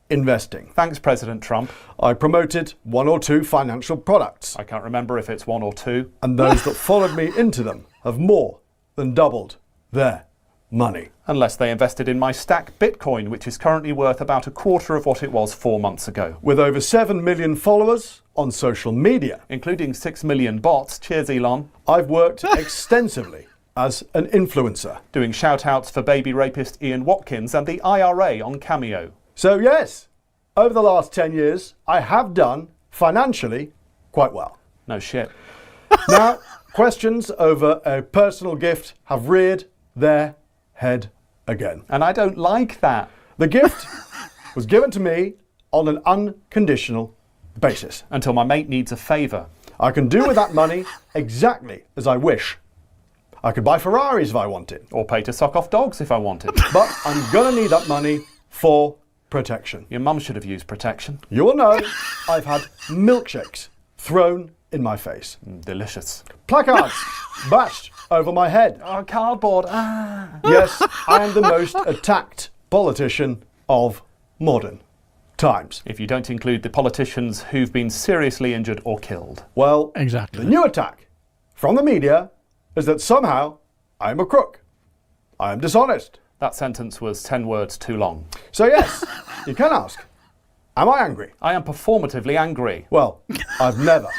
investing. Thanks, President Trump. I promoted 1 or 2 financial products. I can't remember if it's 1 or 2. And those that followed me into them have more than doubled their money. Unless they invested in my stack Bitcoin, which is currently worth about a quarter of what it was 4 months ago. With over 7 million followers on social media. Including 6 million bots. Cheers, Elon. I've worked extensively as an influencer. Doing shout-outs for baby rapist Ian Watkins and the IRA on Cameo. So yes, over the last 10 years, I have done financially quite well. No shit. Now, questions over a personal gift have reared their head again. And I don't like that. The gift was given to me on an unconditional basis. Until my mate needs a favour. I can do with that money exactly as I wish. I could buy Ferraris if I wanted. Or pay to suck off dogs if I wanted. But I'm gonna need that money for protection. Your mum should have used protection. You will know I've had milkshakes thrown in my face. Delicious. Placards bashed over my head. Oh, cardboard. Yes, I am the most attacked politician of modern times. If you don't include the politicians who've been seriously injured or killed. Well, exactly. The new attack from the media is that somehow I am a crook. I am dishonest. That sentence was 10 words too long. So yes, you can ask, am I angry? I am performatively angry. Well, I've never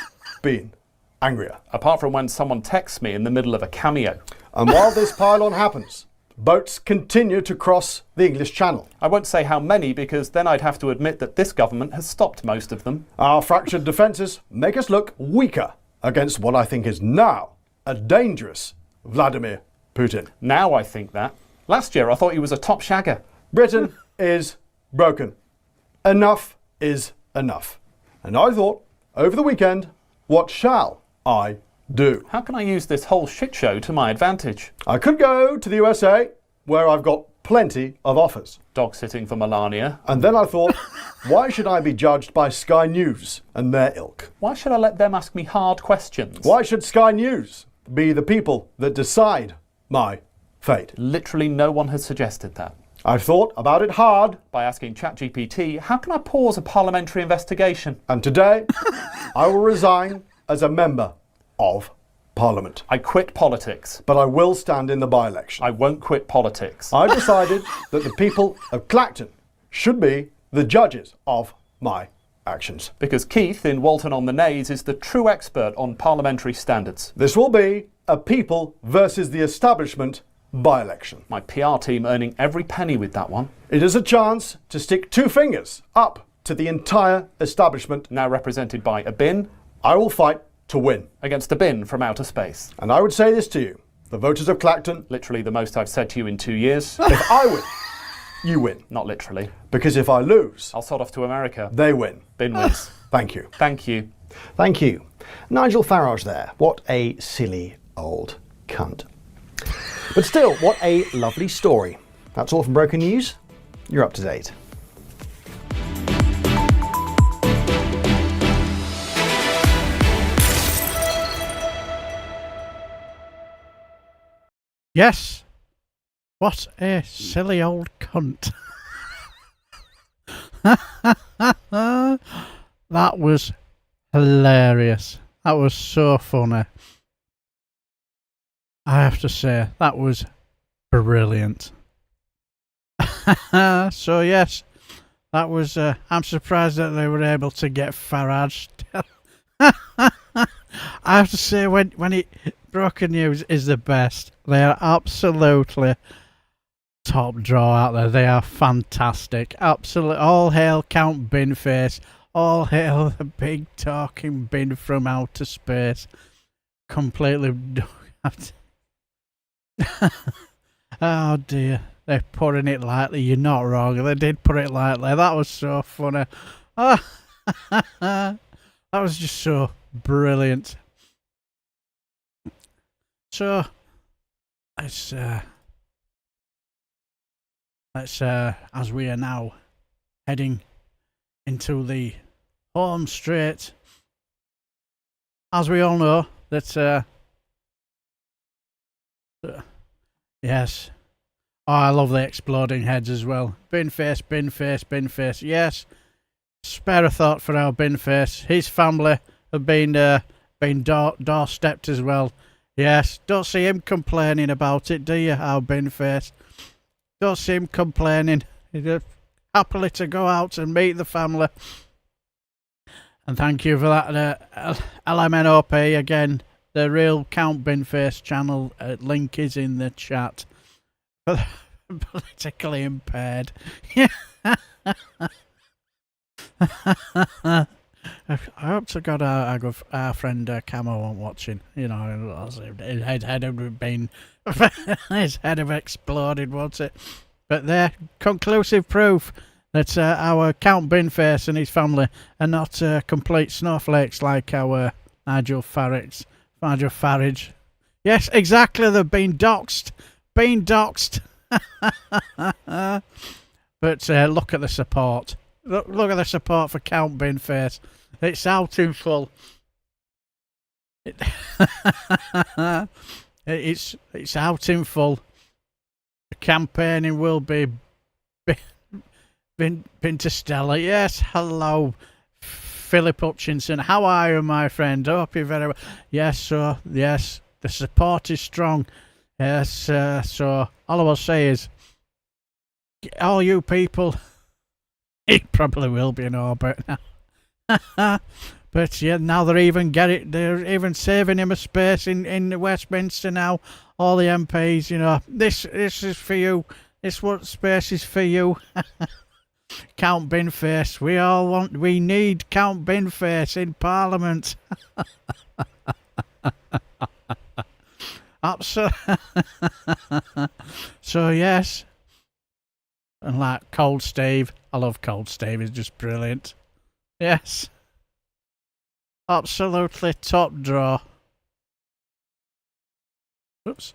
been angrier. Apart from when someone texts me in the middle of a cameo. And while this pile-on happens, boats continue to cross the English Channel. I won't say how many because then I'd have to admit that this government has stopped most of them. Our fractured defences make us look weaker against what I think is now a dangerous Vladimir Putin. Now I think that. Last year I thought he was a top shagger. Britain is broken. Enough is enough. And I thought, over the weekend, what shall I do? How can I use this whole shit show to my advantage? I could go to the USA, where I've got plenty of offers. Dog sitting for Melania. And then I thought, why should I be judged by Sky News and their ilk? Why should I let them ask me hard questions? Why should Sky News be the people that decide my fate? Literally no one has suggested that. I've thought about it hard. By asking ChatGPT, how can I pause a parliamentary investigation? And today, I will resign as a member of Parliament. I quit politics. But I will stand in the by-election. I won't quit politics. I've decided that the people of Clacton should be the judges of my actions. Because Keith in Walton on the Naze is the true expert on parliamentary standards. This will be a people versus the establishment by-election. My PR team earning every penny with that one. It is a chance to stick two fingers up to the entire establishment. Now represented by a bin. I will fight to win. Against a bin from outer space. And I would say this to you, the voters of Clacton. Literally the most I've said to you in 2 years. If I win, you win. Not literally. Because if I lose, I'll sod off to America. They win. Bin wins. Thank you. Thank you. Thank you. Nigel Farage there. What a silly old cunt. But still, what a lovely story. That's all from Broken News. You're up to date. Yes. What a silly old cunt. That was hilarious. That was so funny. I have to say, that was brilliant. So yes, that was, I'm surprised that they were able to get Farage. I have to say, when Broken News is the best. They are absolutely top draw out there. They are fantastic. Absolutely. All hail Count Binface. All hail the big talking bin from outer space. Completely. Oh dear. They're putting it lightly. You're not wrong. They did put it lightly. That was so funny. Oh, that was just so brilliant. So, let's as we are now heading into the home straight, as we all know that, yes. Oh, I love the exploding heads as well. Binface, Binface, Binface. Yes. Spare a thought for our Binface. His family have been doorstepped as well. Yes. Don't see him complaining about it, do you, our Binface? Don't see him complaining. He's happily to go out and meet the family. And thank you for that, LMNOP again. The real Count Binface channel link is in the chat. Politically impaired. I hope to God our friend Camo won't watching. You know, his head have been, his head have exploded, won't it? But they're conclusive proof that our Count Binface and his family are not complete snowflakes like our Nigel Farage. Yes, exactly. They've been doxed. But look at the support. Look at the support for Count Binface. It's out in full. It's out in full. The campaigning will be been to Stella. Yes, hello, Philip Hutchinson. How are you, my friend? I hope you're very well. Yes, so yes, the support is strong. Yes, so all I will say is, all you people, he probably will be in orbit now. But yeah, now they're even saving him a space in Westminster now. All the MPs, you know, this is for you. This what space is for you. Count Binface. We need Count Binface in Parliament. Absolutely. So, yes. And like Cold Steve. I love Cold Steve. He's just brilliant. Yes. Absolutely top draw. Oops.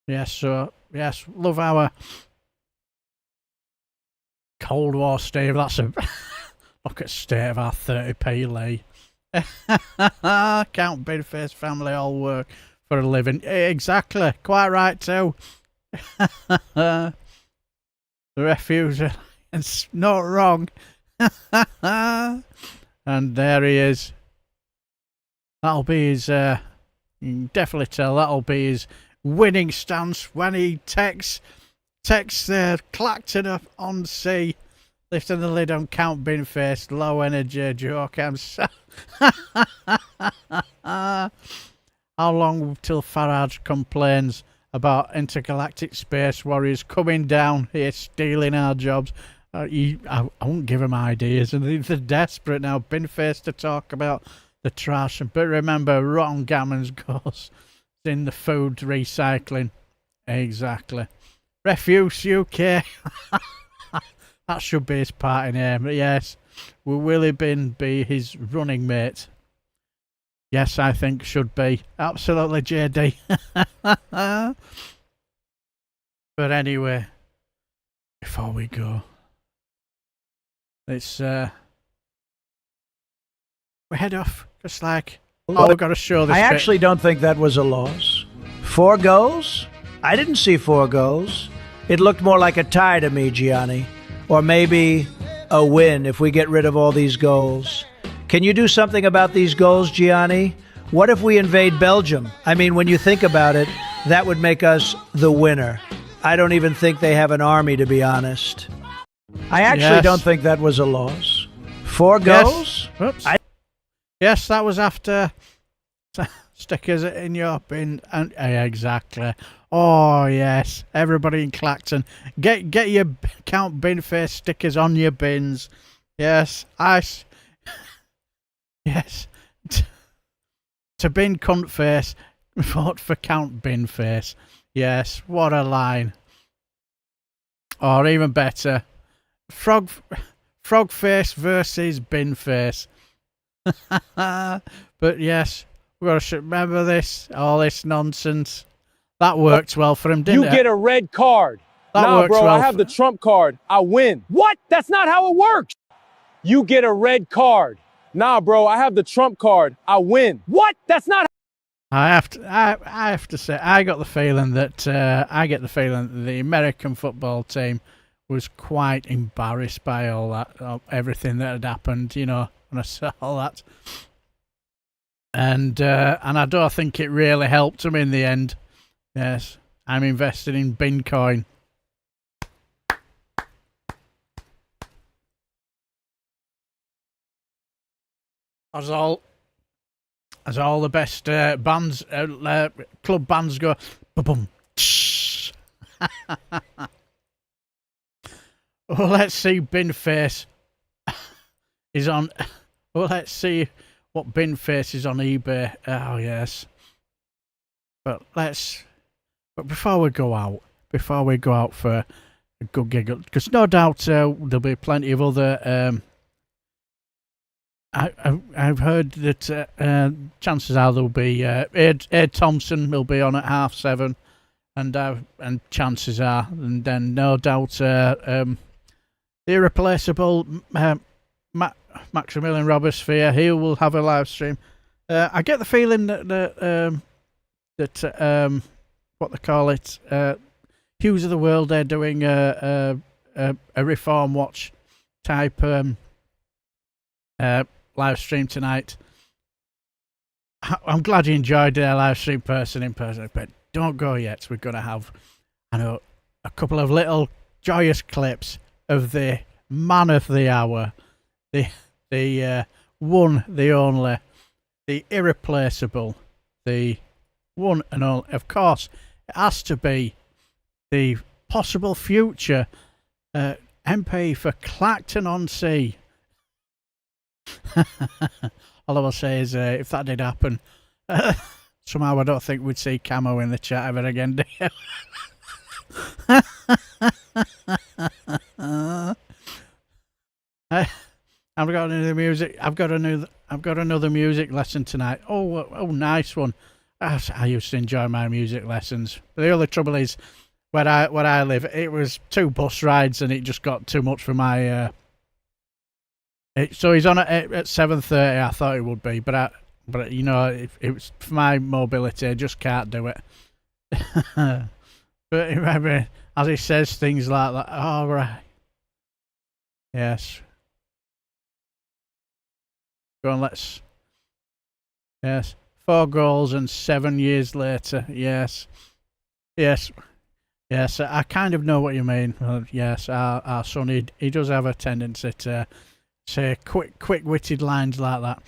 Yes, so, yes, love our Cold War Steve. That's a look at state of our 30p Lee. Count Bidface family all work for a living. Exactly, quite right too. The Refuge Alliance, not wrong. And there he is. That'll be his, you can definitely tell that'll be his winning stance when he takes Clacton up on sea, lifting the lid on Count Binface, low energy joke. I'm so how long till Farage complains about intergalactic space warriors coming down here stealing our jobs? I won't give him ideas, and they're desperate now. Binface to talk about the trash, but remember, Rotten Gammons goes in the food recycling. Exactly. Refuse UK. That should be his party name. Yes. Will Willie Bin be his running mate? Yes, I think should be. Absolutely, JD. But anyway, before we go, let's we head off. Just like, oh, we've got to show this. I bit. actually don't think that was a loss. 4 goals? I didn't see 4 goals. It looked more like a tie to me, Gianni. Or maybe a win if we get rid of all these goals. Can you do something about these goals, Gianni? What if we invade Belgium? I mean, when you think about it, that would make us the winner. I don't even think they have an army, to be honest. I actually don't think that was a loss. 4 goals? Oops. Yes, that was after stickers in your bin. And exactly. Oh, yes. Everybody in Clacton, get your Count Binface stickers on your bins. Yes. Yes. To bin cunt face, vote for Count Binface. Yes, what a line. Or even better, Frog Face versus Binface. But yes, we've got to remember this, all this nonsense. That worked well for him, didn't it? You get a red card. That nah, works bro, well I have the trump card. I win. What? That's not how it works. You get a red card. Nah, bro, I have the trump card. I win. What? That's not. I have to say, I get the feeling that the American football team was quite embarrassed by all that, everything that had happened, you know, and I saw all that. And I don't think it really helped them in the end. Yes, I'm invested in Bitcoin. As all the best bands, club bands go, boom. Well, let's see. Binface is on. Well, let's see what Binface is on eBay. Oh yes, but before we go out for a good giggle, because no doubt there'll be plenty of other. I've heard that chances are there'll be Ed Thompson will be on at 7:30, and chances are, and then no doubt the irreplaceable Maximilian Robespierre, he will have a live stream. I get the feeling that what they call it, Hughes of the World, they're doing a Reform Watch type live stream tonight. I'm glad you enjoyed their live stream in person, but don't go yet. We're going to have, I know, a couple of little joyous clips of the man of the hour, the one, the only, the irreplaceable, the one and all. Of course, it has to be the possible future MP for Clacton-on-Sea. all I will say is if that did happen, somehow I don't think we'd see Camo in the chat ever again, do you? I've got another music. I've got another music lesson tonight. Oh, nice one. I used to enjoy my music lessons. The only trouble is, where I live, it was 2 bus rides, and it just got too much for my. So he's on at 7:30. I thought it would be, but you know, it was for my mobility. I just can't do it. But remember, as he says things like that. Oh, right. Yes. Go on, let's. Yes. 4 goals and 7 years later. Yes. Yes. Yes. I kind of know what you mean. Yes. Our son, he does have a tendency to say quick-witted lines like that.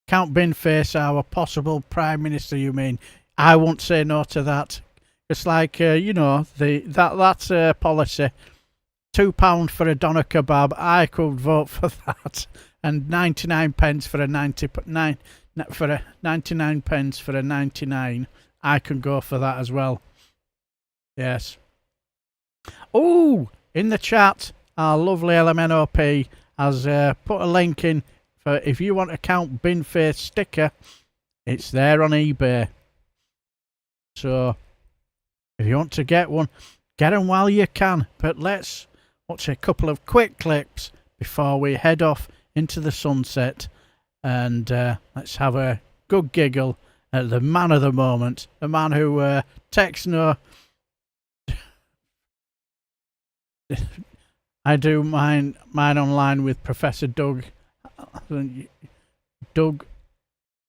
Count Binface, our possible Prime Minister, you mean? I won't say no to that. It's like, you know, that policy. £2 for a doner kebab, I could vote for that. And 99 pence for a 99 pence for a 99. I can go for that as well. Yes. Oh, in the chat, our lovely LMNOP has put a link in for if you want a Count Binface sticker. It's there on eBay. So if you want to get one, get them while you can. But let's watch a couple of quick clips before we head off into the sunset, and let's have a good giggle at the man of the moment, the man who takes no. I do mine online with Professor Doug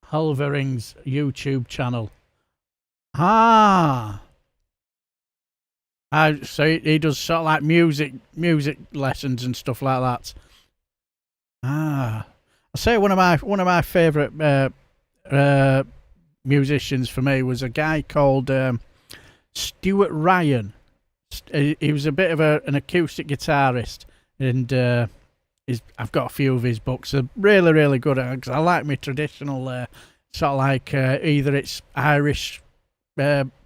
Hulvering's YouTube channel. So he does sort of like music lessons and stuff like that. I say one of my favourite musicians for me was a guy called Stuart Ryan. He was a bit of an acoustic guitarist, and I've got a few of his books. They're really, really good. I like my traditional sort of like either it's Irish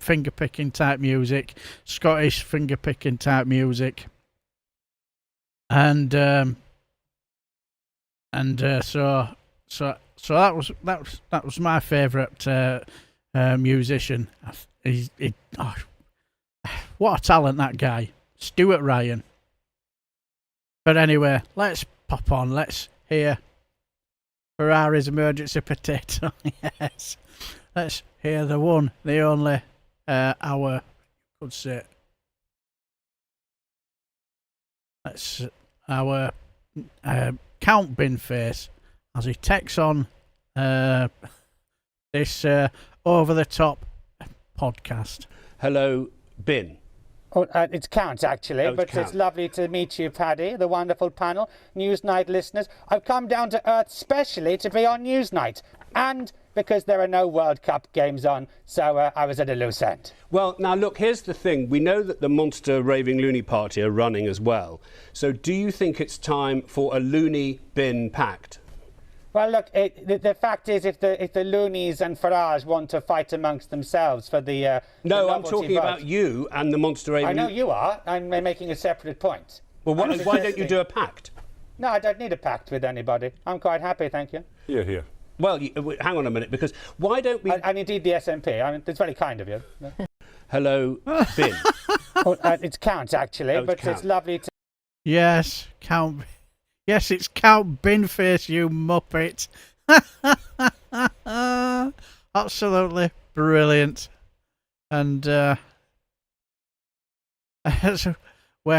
finger picking type music, Scottish finger picking type music, and so that was my favourite musician. What a talent, that guy, Stuart Ryan. But anyway, let's pop on. Let's hear Ferrari's Emergency Potato. Yes, let's hear the one, the only, our, could say, let's our Count Binface as he takes on this over-the-top podcast. Hello, Bin. Oh, it's Count, actually, but Count. it's lovely to meet you, Paddy, the wonderful panel, Newsnight listeners. I've come down to Earth specially to be on Newsnight, and because there are no World Cup games on, so I was at a loose end. Well, now look, here's the thing. We know that the Monster Raving Loony Party are running as well. So do you think it's time for a Loony Bin Pact? Well, look, the fact is, if the Loonies and Farage want to fight amongst themselves for the No, the I'm talking about you and the Monster Raving. I know you are. I'm making a separate point. Well, why don't you do a pact? No, I don't need a pact with anybody. I'm quite happy, thank you. Here. Well, hang on a minute, because why don't we... And indeed the SNP. I mean, it's very kind of you. Hello, Bin. It's Count, actually, but Count. it's lovely to... Yes, Count. Yes, it's Count Binface, you muppet. Absolutely brilliant. And where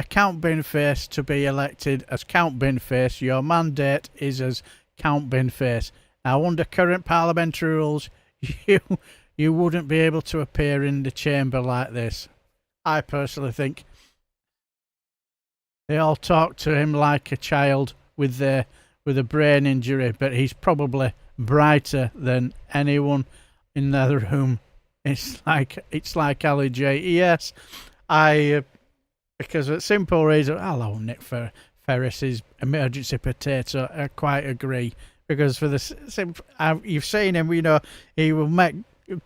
Count Binface to be elected as Count Binface, your mandate is as Count Binface. Now, under current parliamentary rules, you wouldn't be able to appear in the chamber like this. I personally think they all talk to him like a child with a brain injury, but he's probably brighter than anyone in the room. It's like Ali J. Yes, because of a simple reason. Hello, Nick Ferris's Emergency Potato. I quite agree. because for the you've seen him, you know, he will make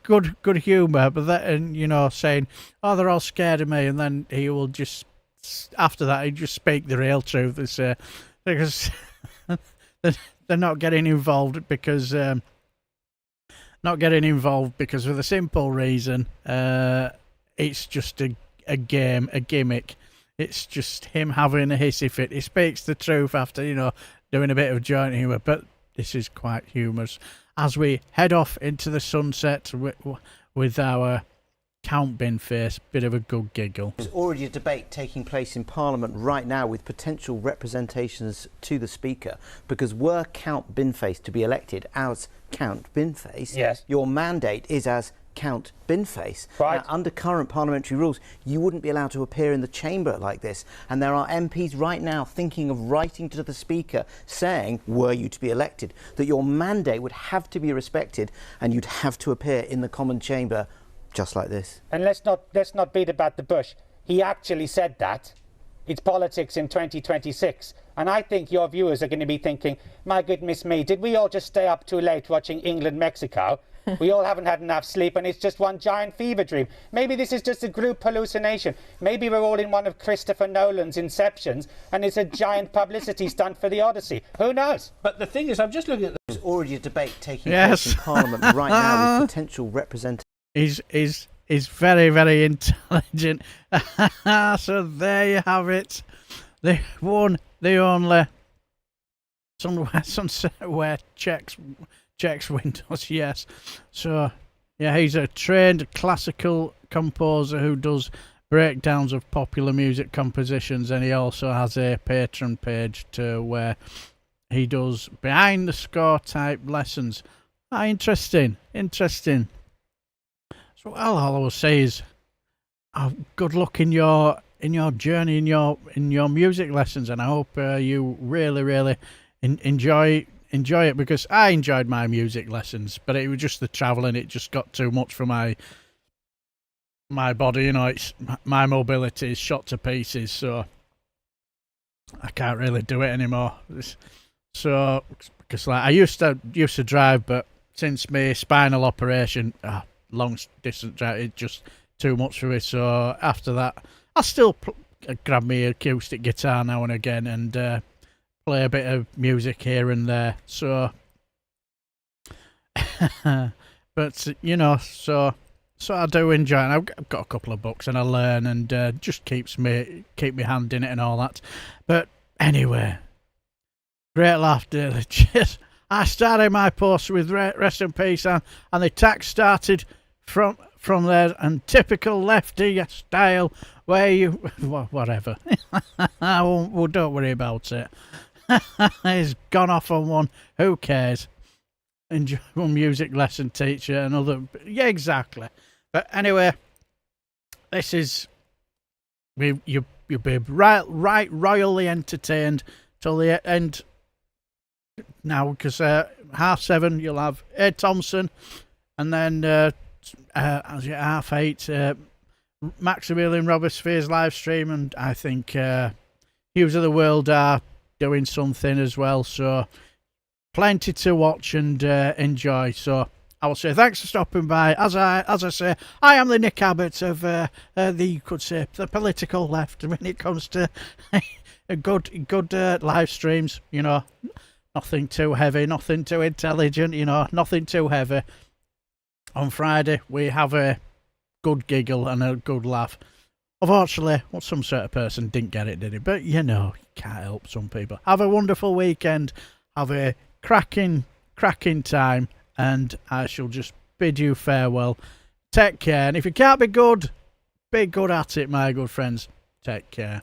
good humour, but then, you know, saying, oh, they're all scared of me, and then he will just, after that, he just speak the real truth. Because they're not getting involved because for the simple reason, it's just a game, a gimmick. It's just him having a hissy fit. He speaks the truth after, you know, doing a bit of joint humour, but this is quite humorous. As we head off into the sunset with our Count Bin face, bit of a good giggle. There's already a debate taking place in Parliament right now with potential representations to the Speaker, because were Count Binface to be elected as Count Binface, yes, your mandate is as Count Binface. Right. Now, under current parliamentary rules, you wouldn't be allowed to appear in the chamber like this, and there are MPs right now thinking of writing to the Speaker saying, were you to be elected, that your mandate would have to be respected and you'd have to appear in the common chamber just like this. And let's not beat about the bush. He actually said that. It's politics in 2026. And I think your viewers are going to be thinking, my goodness me, did we all just stay up too late watching England-Mexico? We all haven't had enough sleep and it's just one giant fever dream. Maybe this is just a group hallucination. Maybe we're all in one of Christopher Nolan's Inceptions and it's a giant publicity stunt for the Odyssey. Who knows? But the thing is, I'm just looking at there's already a debate taking Yes. place in Parliament right now with potential representatives. He's very, very intelligent. So there you have it. The one, the only. Somewhere checks Windows, yes. So, yeah, he's a trained classical composer who does breakdowns of popular music compositions, and he also has a Patreon page where he does behind the score type lessons. Interesting. So all I will say is, good luck in your journey, in your music lessons, and I hope you really enjoy it, because I enjoyed my music lessons, but it was just the travelling. It just got too much for my body, you know. It's my mobility is shot to pieces, so I can't really do it anymore. So because like I used to drive, but since my spinal operation, long distance drive, it's just too much for me. So after that, I still grab me acoustic guitar now and again and play a bit of music here and there. So, but you know, so I do enjoy it. I've got a couple of books and I learn, and just keep me hand in it and all that. But anyway, great laughter. I started my post with rest in peace, and the attack started from there, and typical lefty style where you whatever. Well, don't worry about it. He's gone off on one. Who cares? Enjoy one music lesson teacher, another. Yeah, exactly. But anyway, this is you'll be right royally entertained till the end. Now, because 7:30 you'll have Ed Thompson, and then as at 8:30 Maximilian Robespierre's live stream, and I think Hughes of the World are doing something as well. So plenty to watch and enjoy. So I will say thanks for stopping by. As I say, I am the Nick Abbott of you could say the political left when it comes to good live streams. You know. Nothing too heavy, nothing too intelligent, you know, nothing too heavy. On Friday, we have a good giggle and a good laugh. Unfortunately, some sort of person didn't get it, did he? But, you know, you can't help some people. Have a wonderful weekend. Have a cracking time. And I shall just bid you farewell. Take care. And if you can't be good at it, my good friends. Take care.